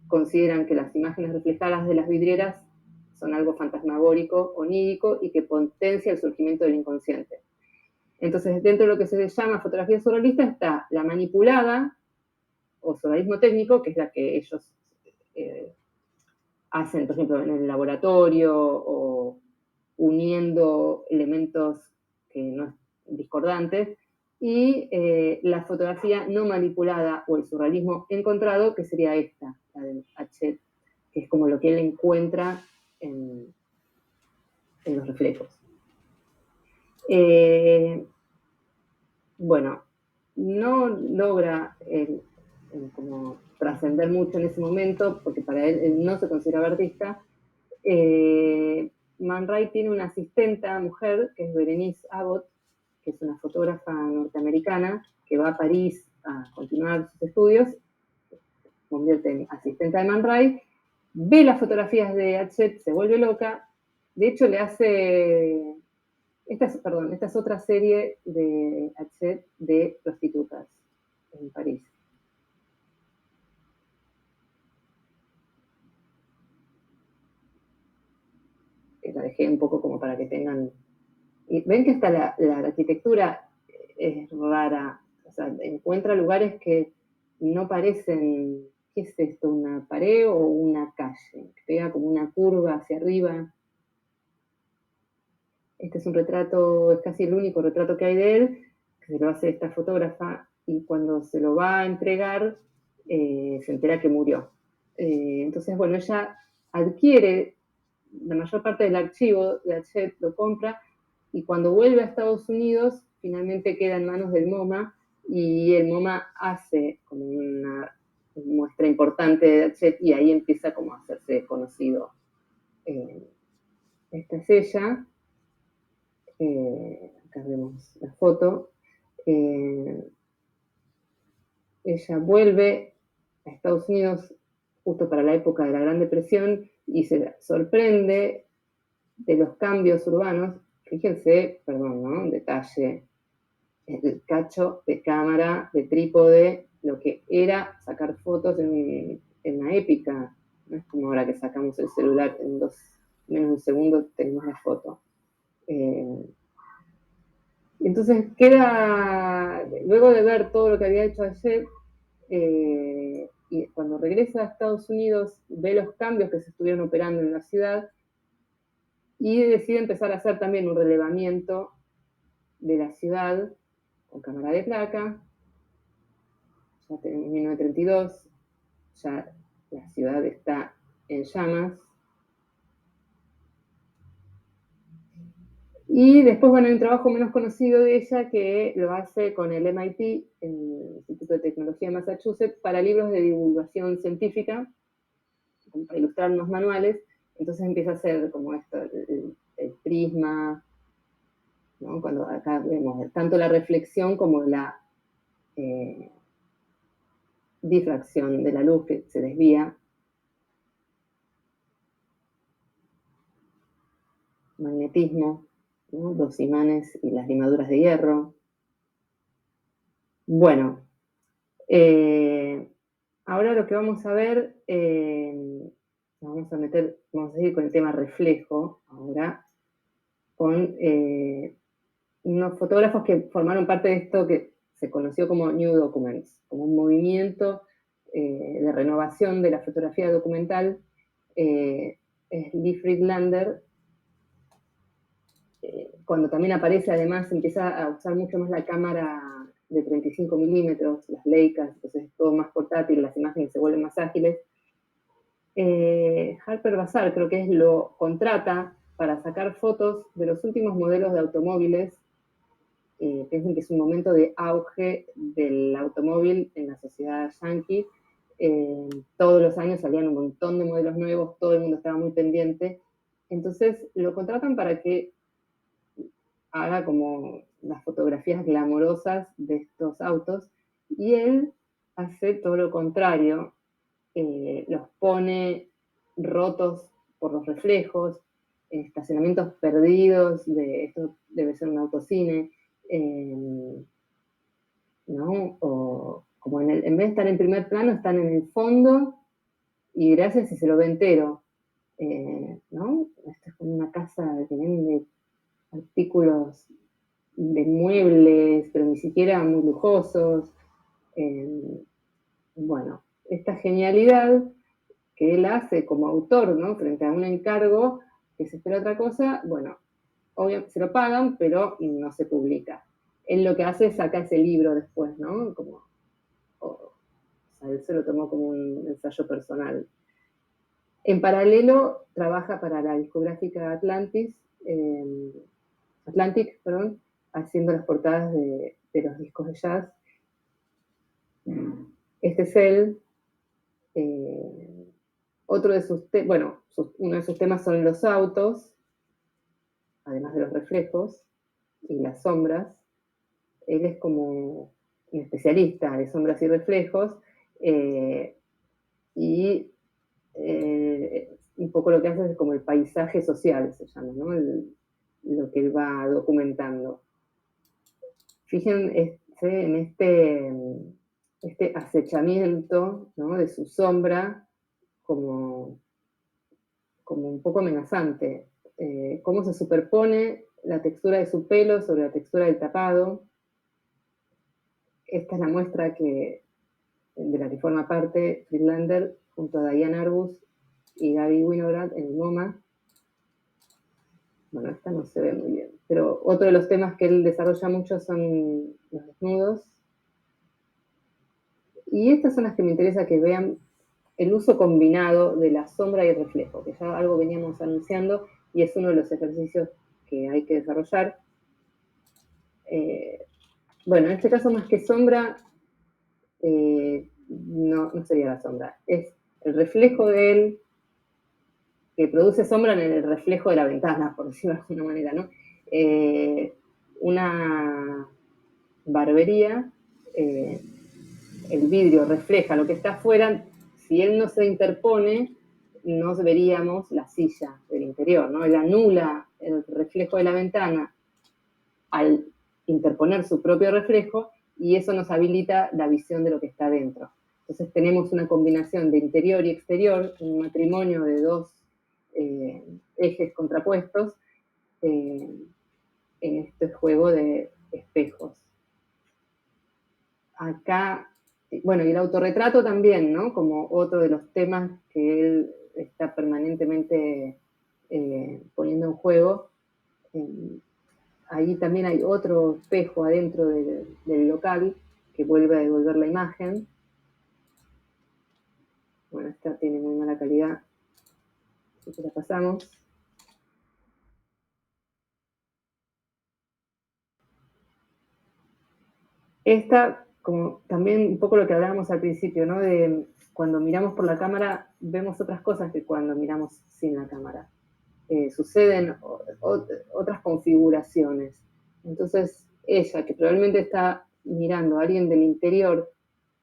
consideran que las imágenes reflejadas de las vidrieras son algo fantasmagórico, onírico y que potencia el surgimiento del inconsciente. Entonces, dentro de lo que se llama fotografía surrealista está la manipulada o surrealismo técnico, que es la que ellos hacen, por ejemplo, en el laboratorio o uniendo elementos que no discordantes, y la fotografía no manipulada o el surrealismo encontrado, que sería esta, la del Hachette, que es como lo que él encuentra en los reflejos. Bueno, no logra como trascender mucho en ese momento, porque para él no se consideraba artista. Man Ray tiene una asistenta mujer, que es Berenice Abbott, que es una fotógrafa norteamericana, que va a París a continuar sus estudios, se convierte en asistenta de Man Ray, ve las fotografías de Hachette, se vuelve loca, de hecho le hace... Esta es otra serie de Hachette de prostitutas en París. La dejé un poco como para que tengan... Y ven que hasta la arquitectura es rara, o sea, encuentra lugares que no parecen, ¿qué es esto? ¿Una pared o una calle? Pega como una curva hacia arriba. Este es un retrato, es casi el único retrato que hay de él, que se lo hace esta fotógrafa, y cuando se lo va a entregar, se entera que murió. Entonces, bueno, ella adquiere la mayor parte del archivo de Hachette, lo compra, y cuando vuelve a Estados Unidos, finalmente queda en manos del MoMA, y el MoMA hace como una muestra importante de Hachette, y ahí empieza como a hacerse conocido. Esta es ella. Acá vemos la foto. Ella vuelve a Estados Unidos justo para la época de la Gran Depresión y se sorprende de los cambios urbanos. Fíjense, perdón, ¿no? Un detalle, el cacho de cámara, de trípode, lo que era sacar fotos en la épica. No es como ahora que sacamos el celular en menos de un segundo tenemos la foto. Entonces queda, luego de ver todo lo que había hecho Hachette, y cuando regresa a Estados Unidos ve los cambios que se estuvieron operando en la ciudad y decide empezar a hacer también un relevamiento de la ciudad con cámara de placa. Ya tenemos 1932, ya la ciudad está en llamas. Y después, bueno, hay un trabajo menos conocido de ella que lo hace con el MIT, el Instituto de Tecnología de Massachusetts, para libros de divulgación científica, para ilustrar unos manuales. Entonces empieza a hacer como esto, el prisma, ¿no? Cuando acá vemos tanto la reflexión como la difracción de la luz que se desvía, magnetismo, ¿no? Los imanes y las limaduras de hierro. Bueno, ahora lo que vamos a ver, vamos a seguir con el tema reflejo, ahora, con unos fotógrafos que formaron parte de esto que se conoció como New Documents, como un movimiento de renovación de la fotografía documental. Es Lee Friedlander, cuando también aparece, además, empieza a usar mucho más la cámara de 35 milímetros, las Leicas, entonces es todo más portátil, las imágenes se vuelven más ágiles. Harper Bazaar creo que lo contrata para sacar fotos de los últimos modelos de automóviles. Piensen que es un momento de auge del automóvil en la sociedad yankee. Todos los años salían un montón de modelos nuevos, todo el mundo estaba muy pendiente. Entonces lo contratan para que haga como las fotografías glamorosas de estos autos, y él hace todo lo contrario, los pone rotos por los reflejos, estacionamientos perdidos, esto debe ser un autocine, ¿no? O como en vez de estar en primer plano, están en el fondo, y gracias si se lo ve entero, ¿no? Esto es como una casa que vende artículos de muebles, pero ni siquiera muy lujosos. Bueno, esta genialidad que él hace como autor, ¿no? Frente a un encargo que se espera otra cosa, bueno, obviamente se lo pagan, pero no se publica. Él lo que hace es sacar ese libro después, ¿no? O sea, él se lo tomó como un ensayo personal. En paralelo, trabaja para la discográfica Atlantic, haciendo las portadas de los discos de jazz. Este es él. Otro de uno de sus temas son los autos, además de los reflejos y las sombras. Él es como un especialista de sombras y reflejos, y un poco lo que hace es como el paisaje social, se llama, ¿no? Lo que él va documentando. Fíjense en este acechamiento, ¿no? De su sombra como un poco amenazante. Cómo se superpone la textura de su pelo sobre la textura del tapado. Esta es la muestra de la que forma parte Friedlander junto a Diane Arbus y Gary Winograd en el MoMA. Bueno, esta no se ve muy bien, pero otro de los temas que él desarrolla mucho son los desnudos. Y estas son las que me interesa que vean, el uso combinado de la sombra y el reflejo, que ya algo veníamos anunciando y es uno de los ejercicios que hay que desarrollar. Bueno, en este caso más que sombra, no sería la sombra, es el reflejo de él, que produce sombra en el reflejo de la ventana, por decirlo de alguna manera, ¿no? Una barbería, el vidrio refleja lo que está afuera. Si él no se interpone, no veríamos la silla del interior, ¿no? Él anula el reflejo de la ventana al interponer su propio reflejo, y eso nos habilita la visión de lo que está dentro. Entonces tenemos una combinación de interior y exterior, un matrimonio de dos ejes contrapuestos en este juego de espejos. Acá, bueno, y el autorretrato también, ¿no? Como otro de los temas que él está permanentemente poniendo en juego. Ahí también hay otro espejo adentro del local que vuelve a devolver la imagen. Bueno, esta tiene muy mala calidad, así que la pasamos. Esta, como también un poco lo que hablábamos al principio, ¿no? De cuando miramos por la cámara, vemos otras cosas que cuando miramos sin la cámara. Suceden otras configuraciones. Entonces, ella, que probablemente está mirando a alguien del interior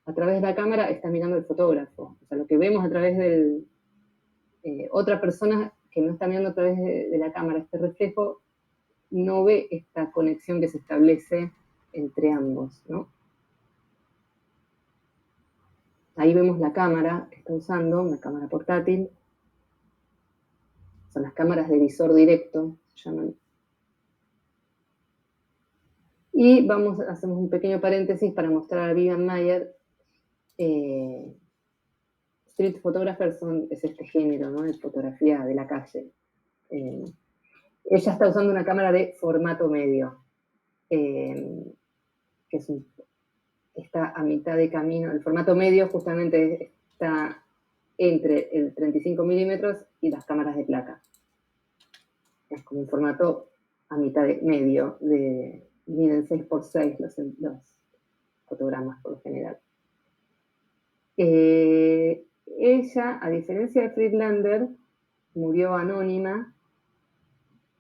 a través de la cámara, está mirando el fotógrafo. O sea, lo que vemos a través del... otra persona que no está mirando a través de la cámara este reflejo, no ve esta conexión que se establece entre ambos, ¿no? Ahí vemos la cámara que está usando, una cámara portátil. Son las cámaras de visor directo, se llaman. Y hacemos un pequeño paréntesis para mostrar a Vivian Maier. Street photographers es este género, ¿no? De fotografía de la calle. Ella está usando una cámara de formato medio, que está a mitad de camino. El formato medio justamente está entre el 35 milímetros y las cámaras de placa. Es como un formato a mitad de medio, miden 6x6 los fotogramas por lo general. Ella, a diferencia de Friedlander, murió anónima.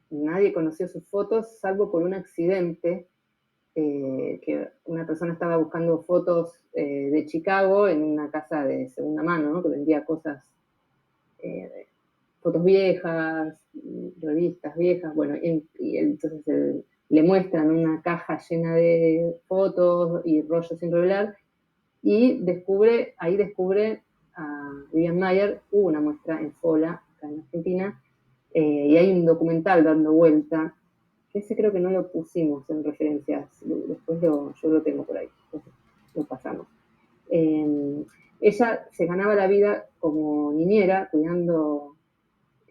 Nadie conoció sus fotos, salvo por un accidente, que una persona estaba buscando fotos de Chicago en una casa de segunda mano, ¿no? Que vendía cosas, fotos viejas, revistas viejas, bueno, y entonces le muestran una caja llena de fotos y rollos sin revelar, y ahí descubre a Vivian Maier. Hubo una muestra en FOLA, acá en Argentina, y hay un documental dando vuelta, que ese creo que no lo pusimos en referencias, después yo lo tengo por ahí, lo pasamos. Ella se ganaba la vida como niñera, cuidando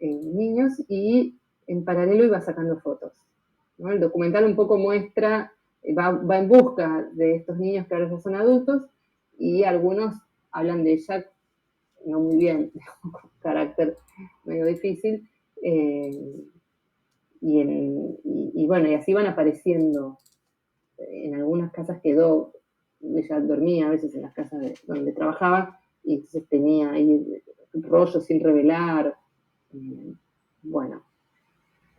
niños, y en paralelo iba sacando fotos, ¿no? El documental un poco muestra, va en busca de estos niños que ahora ya son adultos, y algunos hablan de ella no muy bien, con carácter medio difícil, y bueno, y así van apareciendo. En algunas casas quedó, ella dormía a veces en las casas donde trabajaba, y entonces tenía ahí rollos sin revelar. Bueno,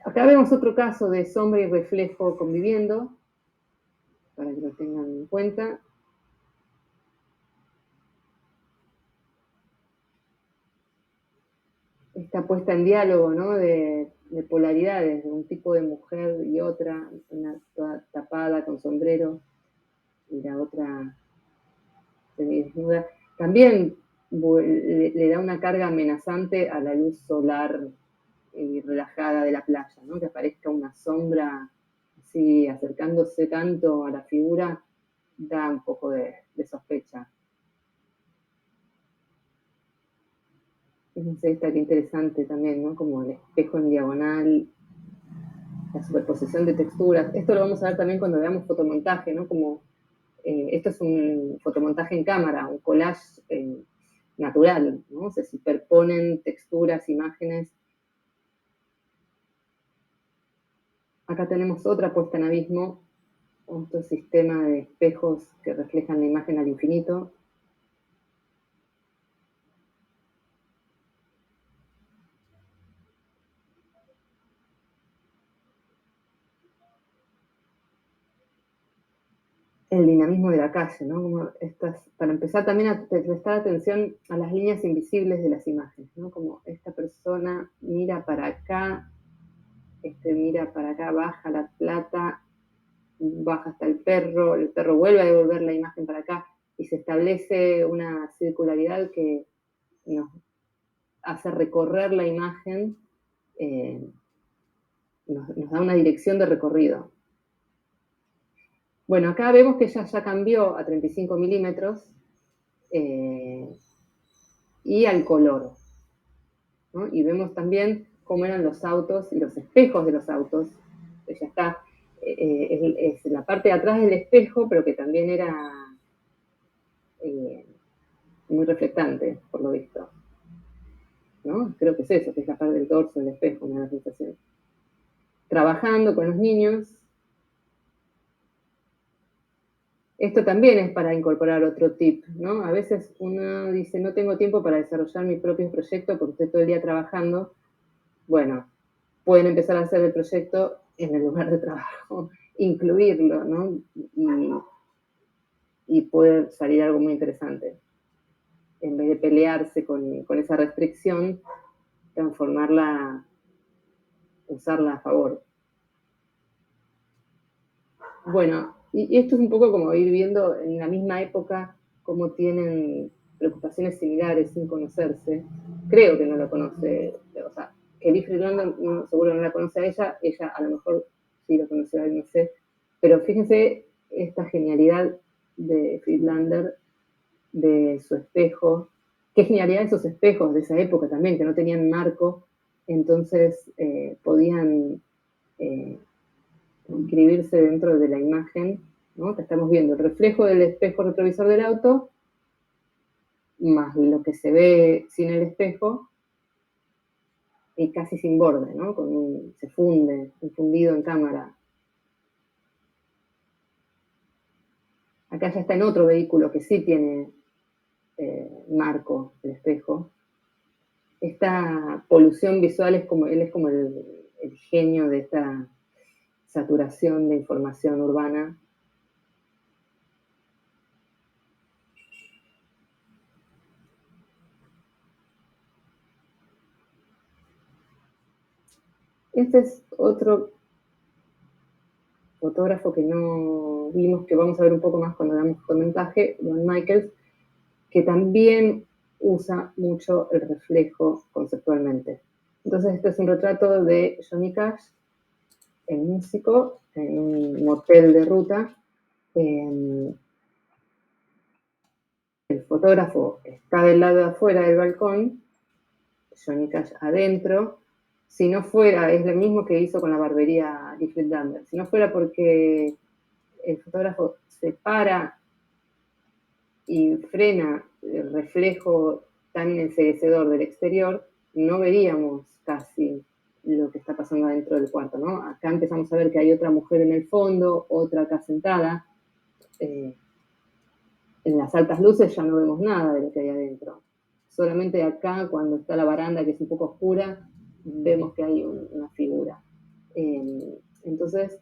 acá vemos otro caso de sombra y reflejo conviviendo, para que lo tengan en cuenta. Esta puesta en diálogo, ¿no? de polaridades, de un tipo de mujer y otra, una toda tapada con sombrero, y la otra semidesnuda. También le da una carga amenazante a la luz solar y relajada de la playa, ¿no? Que aparezca una sombra así acercándose tanto a la figura, da un poco de sospecha. Fíjense esta que interesante también, ¿no? Como el espejo en diagonal, la superposición de texturas. Esto lo vamos a ver también cuando veamos fotomontaje, ¿no? Como esto es un fotomontaje en cámara, un collage natural, ¿no? Se superponen texturas, imágenes. Acá tenemos otra puesta en abismo, otro sistema de espejos que reflejan la imagen al infinito. El dinamismo de la calle, ¿no? Como para empezar también a prestar atención a las líneas invisibles de las imágenes, ¿no? Como esta persona mira para acá, mira para acá, baja la plata, baja hasta el perro vuelve a devolver la imagen para acá, y se establece una circularidad que nos hace recorrer la imagen, nos da una dirección de recorrido. Bueno, acá vemos que ella ya cambió a 35 milímetros y al color, ¿no? Y vemos también cómo eran los autos y los espejos de los autos. Ella está, es la parte de atrás del espejo, pero que también era muy reflectante, por lo visto, ¿no? Creo que es eso, que es la parte del torso del espejo, me da la sensación. Trabajando con los niños. Esto también es para incorporar otro tip, ¿no? A veces uno dice, no tengo tiempo para desarrollar mi propio proyecto porque estoy todo el día trabajando. Bueno, pueden empezar a hacer el proyecto en el lugar de trabajo, incluirlo, ¿no? y puede salir algo muy interesante. En vez de pelearse con esa restricción, transformarla, usarla a favor. Bueno, y esto es un poco como ir viendo en la misma época cómo tienen preocupaciones similares sin conocerse. Creo que no lo conoce, o sea, que Lee Friedlander seguro no la conoce a ella a lo mejor sí lo conoció a él, no sé. Pero fíjense esta genialidad de Friedlander, de su espejo, qué genialidad esos espejos de esa época también, que no tenían marco, entonces podían inscribirse dentro de la imagen, ¿no? Que estamos viendo el reflejo del espejo retrovisor del auto, más lo que se ve sin el espejo, y casi sin borde, ¿no? Se funde, fundido en cámara. Acá ya está en otro vehículo que sí tiene marco, el espejo. Esta polución visual él es como el genio de esta saturación de información urbana. Este es otro fotógrafo que no vimos, que vamos a ver un poco más cuando damos comentaje, Don Michaels, que también usa mucho el reflejo conceptualmente. Entonces este es un retrato de Johnny Cash, el músico, en un motel de ruta. El fotógrafo está del lado de afuera del balcón, Johnny Cash adentro. Si no fuera, es lo mismo que hizo con la barbería Lee Friedlander, si no fuera porque el fotógrafo se para y frena el reflejo tan enceguecedor del exterior, no veríamos casi lo que está pasando adentro del cuarto, ¿no? Acá empezamos a ver que hay otra mujer en el fondo, otra acá sentada. En las altas luces ya no vemos nada de lo que hay adentro. Solamente acá, cuando está la baranda, que es un poco oscura, vemos que hay una figura. Entonces,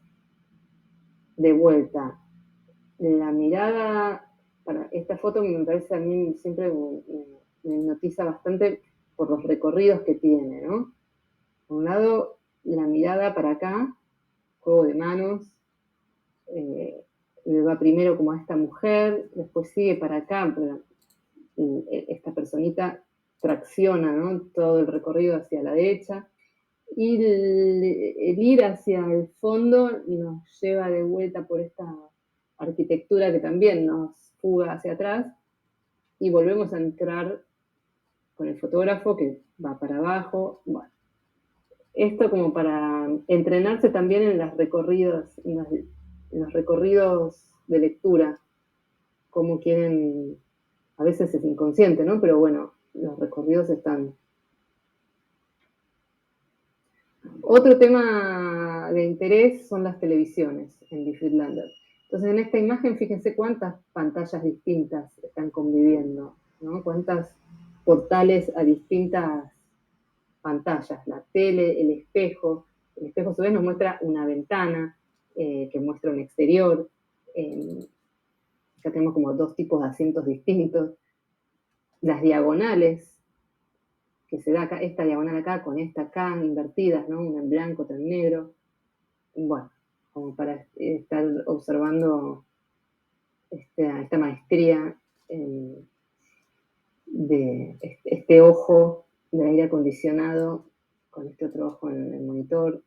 de vuelta, la mirada, para esta foto me parece a mí siempre me hipnotiza bastante por los recorridos que tiene, ¿no? Por un lado, la mirada para acá, juego de manos, le va primero como a esta mujer, después sigue para acá, pero esta personita tracciona, ¿no? Todo el recorrido hacia la derecha, y el ir hacia el fondo nos lleva de vuelta por esta arquitectura que también nos fuga hacia atrás, y volvemos a entrar con el fotógrafo que va para abajo. Bueno, esto como para entrenarse también en los recorridos de lectura, como quieren, a veces es inconsciente, ¿no? Pero bueno, los recorridos están. Otro tema de interés son las televisiones en Lee Friedlander. Entonces, en esta imagen, fíjense cuántas pantallas distintas están conviviendo, ¿no? Cuántas portales a distintas pantallas, la tele, el espejo. El espejo, a su vez, nos muestra una ventana que muestra un exterior. Acá tenemos como dos tipos de asientos distintos. Las diagonales, que se da acá, esta diagonal acá con esta acá, invertidas, ¿no? Una en blanco, otra en negro. Bueno, como para estar observando esta maestría de este ojo de aire acondicionado con este otro ojo en el monitor.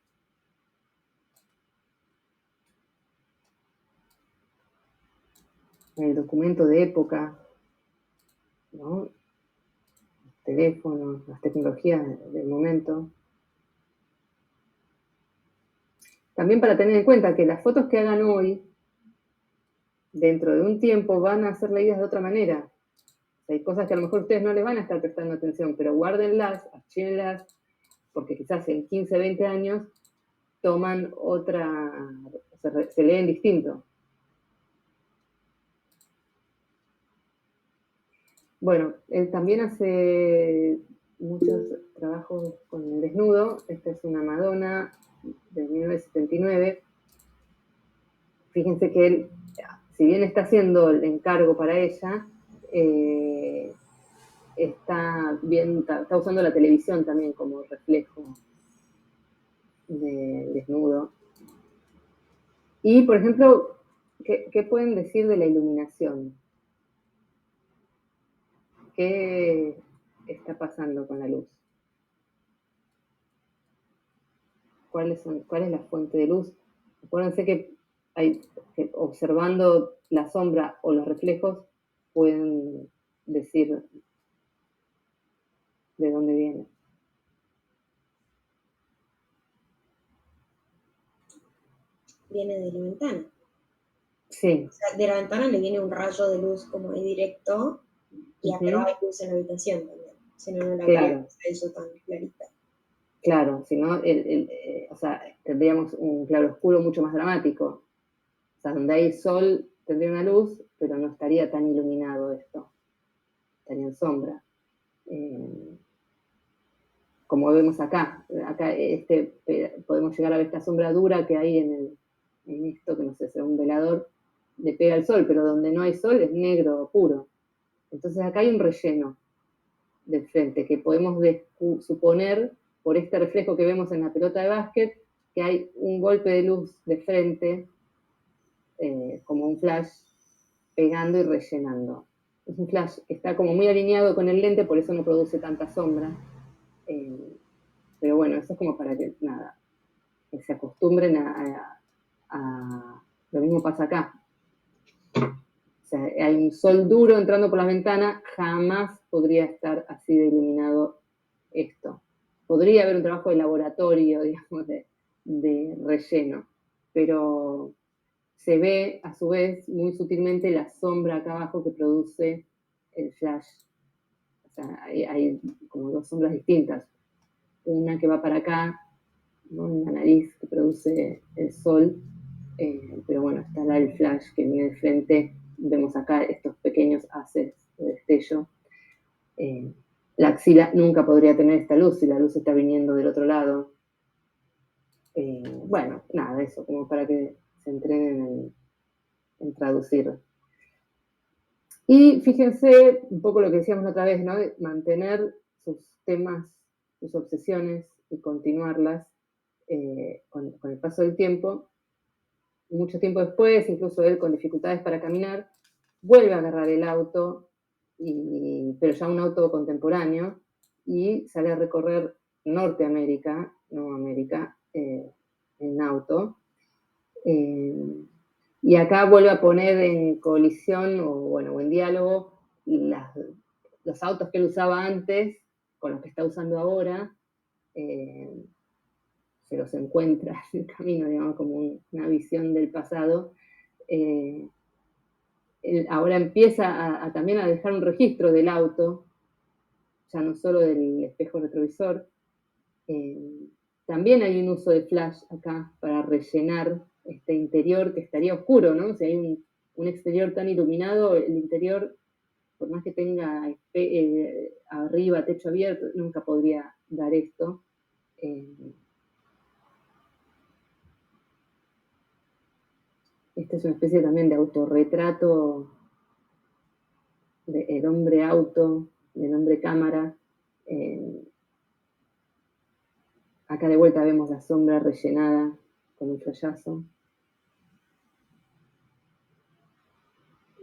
El documento de época, ¿no? Los teléfonos, las tecnologías del momento. También para tener en cuenta que las fotos que hagan hoy, dentro de un tiempo, van a ser leídas de otra manera. Hay cosas que a lo mejor ustedes no les van a estar prestando atención, pero guárdenlas, archívenlas, porque quizás en 15, 20 años toman otra, se leen distinto. Bueno, él también hace muchos trabajos con el desnudo. Esta es una Madonna de 1979. Fíjense que él si bien está haciendo el encargo para ella, está usando la televisión también como reflejo de desnudo. Y, por ejemplo, ¿qué pueden decir de la iluminación? ¿Qué está pasando con la luz? ¿Cuál es la fuente de luz? Acuérdense que observando la sombra o los reflejos pueden decir de dónde viene. Viene de la ventana. Sí. O sea, de la ventana le viene un rayo de luz como ahí directo, y acá hay luz en la habitación también. Si no, no la vería eso tan clarita. Claro, si no, o sea, tendríamos un claroscuro mucho más dramático. O sea, donde hay sol tendría una luz, pero no estaría tan iluminado esto. Estaría en sombra. Como vemos acá. Acá podemos llegar a ver esta sombra dura que hay en esto, que no sé, será un velador, le pega el sol, pero donde no hay sol es negro puro. Entonces acá hay un relleno del frente, que podemos suponer, por este reflejo que vemos en la pelota de básquet, que hay un golpe de luz de frente, como un flash, pegando y rellenando. Es un flash que está como muy alineado con el lente, por eso no produce tanta sombra. Pero bueno, eso es como para que, nada, que se acostumbren a lo mismo pasa acá. O sea, hay un sol duro entrando por la ventana, jamás podría estar así de iluminado esto. Podría haber un trabajo de laboratorio, digamos, de relleno, pero se ve a su vez muy sutilmente la sombra acá abajo que produce el flash. O sea, hay como dos sombras distintas. Una que va para acá, ¿no? En la nariz que produce el sol, pero bueno, está la el flash que viene de frente. Vemos acá estos pequeños haces de destello. La axila nunca podría tener esta luz si la luz está viniendo del otro lado. Bueno, nada, eso, como para que se entrenen en traducir. Y fíjense un poco lo que decíamos la otra vez, ¿no? De mantener sus temas, sus obsesiones y continuarlas con el paso del tiempo. Mucho tiempo después, incluso él con dificultades para caminar, vuelve a agarrar el auto, pero ya un auto contemporáneo, y sale a recorrer Norteamérica, no América, en auto. Y acá vuelve a poner en colisión o en diálogo los autos que él usaba antes con los que está usando ahora. Se los encuentra en el camino, digamos, como una visión del pasado. Ahora empieza también a dejar un registro del auto, ya no solo del espejo retrovisor. También hay un uso de flash acá para rellenar este interior que estaría oscuro, ¿no? Si hay un exterior tan iluminado, el interior, por más que tenga arriba techo abierto, nunca podría dar esto. Esta es una especie también de autorretrato del hombre auto, del hombre cámara. Acá de vuelta vemos la sombra rellenada con un flayazo.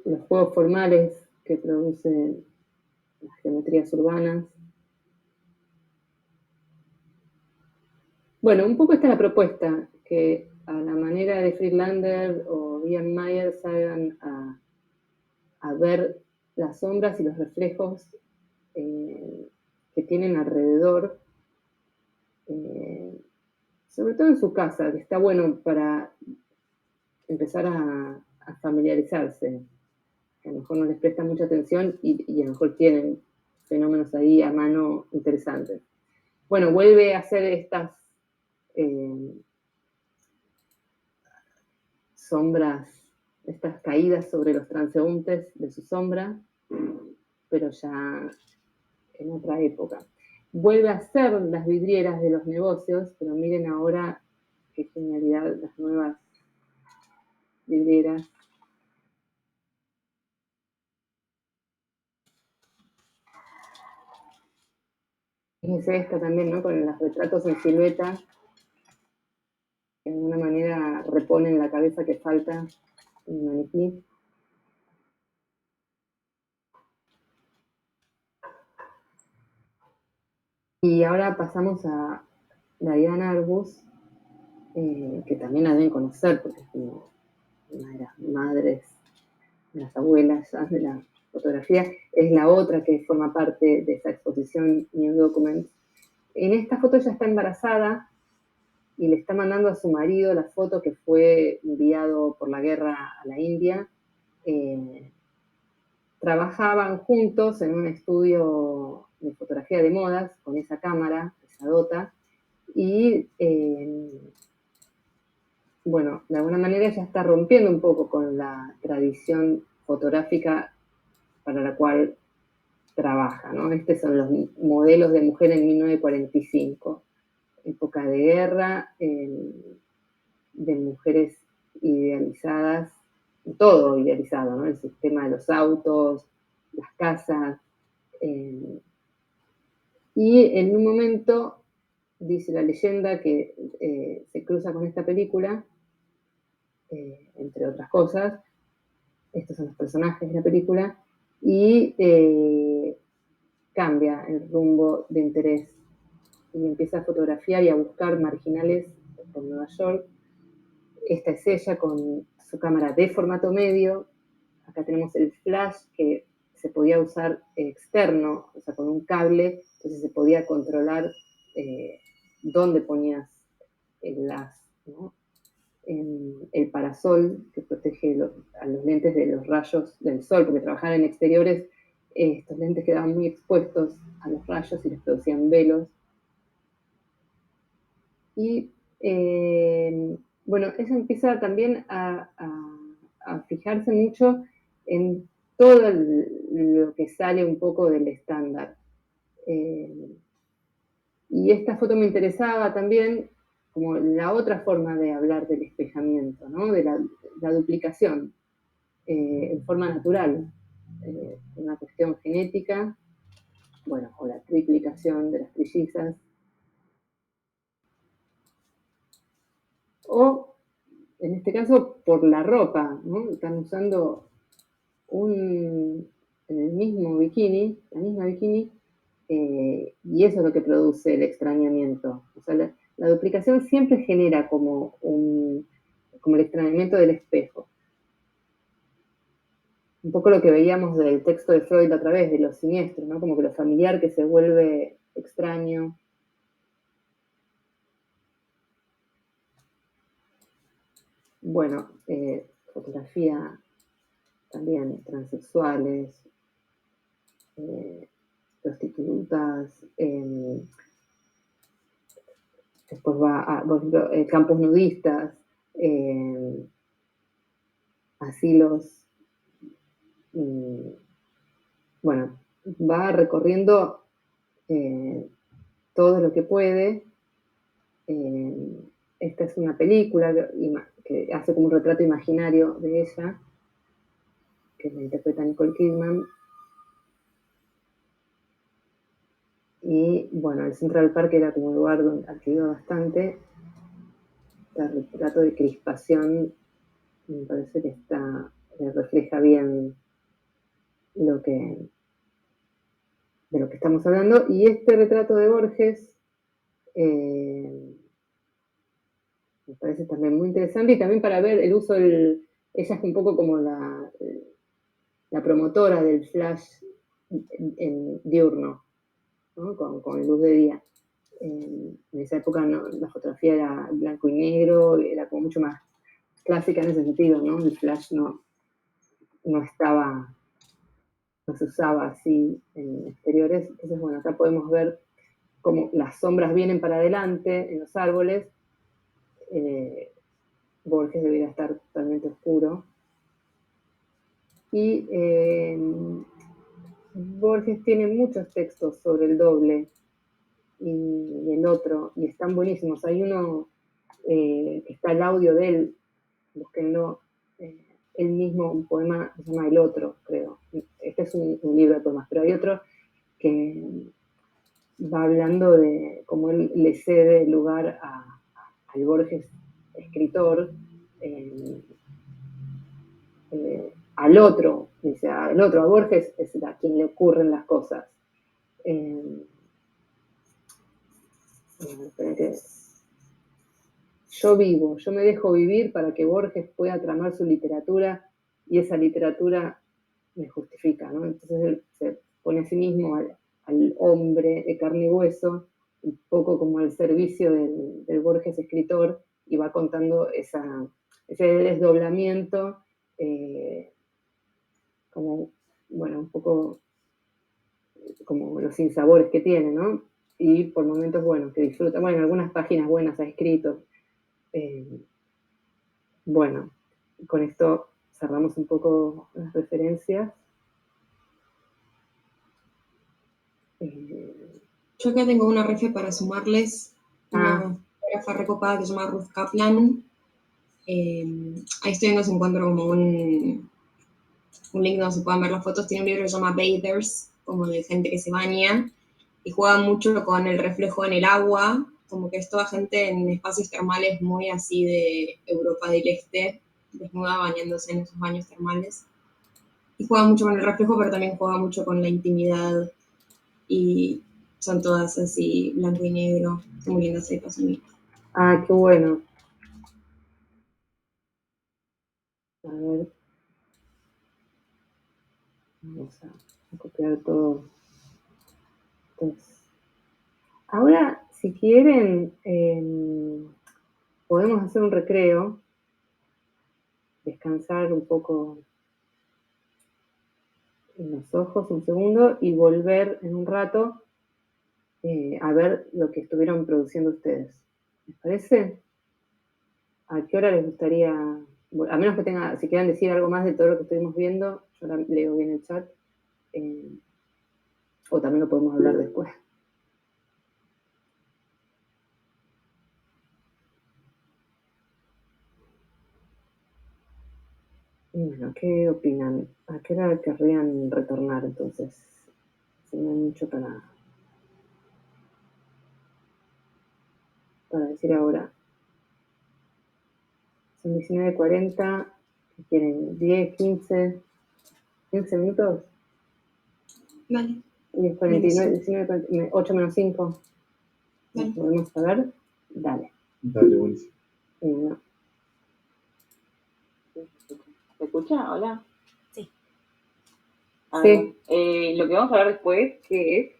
Los juegos formales que producen las geometrías urbanas. Bueno, un poco esta es la propuesta, que a la manera de Friedlander o Ian Meyer salgan a ver las sombras y los reflejos que tienen alrededor, sobre todo en su casa, que está bueno para empezar a familiarizarse. A lo mejor no les prestan mucha atención y a lo mejor tienen fenómenos ahí a mano interesantes. Bueno, vuelve a hacer estas sombras, estas caídas sobre los transeúntes de su sombra, pero ya en otra época. Vuelve a hacer las vidrieras de los negocios, pero miren ahora qué genialidad las nuevas vidrieras. Es esta también, ¿no? Con los retratos en silueta, que de alguna manera reponen la cabeza que falta en el maniquí. Y ahora pasamos a Diana Arbus, que también la deben conocer, porque es como una de las madres, de las abuelas ya de la fotografía. Es la otra que forma parte de esa exposición New Documents. En esta foto ella está embarazada y le está mandando a su marido la foto que fue enviado por la guerra a la India. Trabajaban juntos en un estudio de fotografía de modas con esa cámara pesadota y bueno, de alguna manera ella está rompiendo un poco con la tradición fotográfica para la cual trabaja, ¿no? Estos son los modelos de mujer en 1945, época de guerra, de mujeres idealizadas, todo idealizado, ¿no? El sistema de los autos, las casas. Y en un momento, dice la leyenda, que se cruza con esta película, entre otras cosas. Estos son los personajes de la película. Y cambia el rumbo de interés y empieza a fotografiar y a buscar marginales por Nueva York. Esta es ella con su cámara de formato medio. Acá tenemos el flash que se podía usar externo, o sea, con un cable, entonces se podía controlar dónde ponías el las, ¿no? El parasol que protege a los lentes de los rayos del sol, porque trabajar en exteriores, estos lentes quedaban muy expuestos a los rayos y les producían velos. Y bueno, ella empieza también a fijarse mucho en todo lo que sale un poco del estándar. Y esta foto me interesaba también como la otra forma de hablar del espejamiento, ¿no? De la duplicación en forma natural, una cuestión genética, bueno, o la triplicación de las trillizas, o en este caso por la ropa, ¿no? Están usando el mismo bikini, la misma bikini, y eso es lo que produce el extrañamiento. O sea, la duplicación siempre genera como el extrañamiento del espejo. Un poco lo que veíamos del texto de Freud a través de lo siniestro, ¿no? Como que lo familiar que se vuelve extraño. Bueno, fotografía también, transexuales, prostitutas, después va a, por ejemplo, campos nudistas, asilos, bueno, va recorriendo todo lo que puede. Esta es una película que hace como un retrato imaginario de ella, que la interpreta Nicole Kidman. Y bueno, el Central Park era como un lugar al que iba bastante. Este retrato de crispación me parece que refleja bien de lo que estamos hablando. Y este retrato de Borges me parece también muy interesante, y también para ver el uso ella es un poco como la promotora del flash en diurno, ¿no? con luz de día. En esa época la fotografía era blanco y negro, era como mucho más clásica en ese sentido, ¿no? El flash no se usaba así en exteriores. Entonces, bueno, acá podemos ver cómo las sombras vienen para adelante en los árboles. Borges debería estar totalmente oscuro. Y Borges tiene muchos textos sobre el doble y el otro, y están buenísimos. Hay uno que está el audio de él, búsquenlo, él mismo, un poema que se llama El Otro, creo. Este es un libro de poemas, pero hay otro que va hablando de cómo él le cede el lugar al Borges escritor, al otro, dice, al otro, a Borges es a quien le ocurren las cosas. Yo me dejo vivir para que Borges pueda tramar su literatura y esa literatura me justifica, ¿no? Entonces él se pone a sí mismo al hombre de carne y hueso, un poco como al servicio del Borges escritor, y va contando ese desdoblamiento, como, bueno, un poco como los sinsabores que tiene, ¿no? Y por momentos, bueno, que disfruta. Bueno, algunas páginas buenas ha escrito. Bueno, con esto cerramos un poco las referencias. Yo acá tengo una refe para sumarles, una fotógrafa recopada que se llama Ruth Kaplan. Ahí estoy viendo si encuentro como un link donde se puedan ver las fotos. Tiene un libro que se llama Bathers, como de gente que se baña, y juega mucho con el reflejo en el agua, como que es toda gente en espacios termales muy así de Europa del Este, desnuda bañándose en esos baños termales. Y juega mucho con el reflejo, pero también juega mucho con la intimidad, y son todas así, blanco y negro. Son muy lindas ahí, pasan. Ah, qué bueno. A ver. Vamos a copiar todo. Entonces, ahora, si quieren, podemos hacer un recreo, descansar un poco en los ojos un segundo y volver en un rato a ver lo que estuvieron produciendo ustedes. ¿Les parece? ¿A qué hora les gustaría? A menos que si quieran decir algo más de todo lo que estuvimos viendo, yo leo bien el chat. O también lo podemos hablar después. Bueno, ¿qué opinan? ¿A qué hora querrían retornar entonces? Si no hay mucho para decir ahora. Son 19:40. ¿Qué quieren? ¿10, 15 minutos? Vale. 10:49, 19, 8 menos 5. Vale. ¿Podemos saber? Dale. Dale, buenísimo. Bueno. ¿Me escucha? Hola. Sí. Ah, Sí. lo que vamos a hablar después, ¿qué es?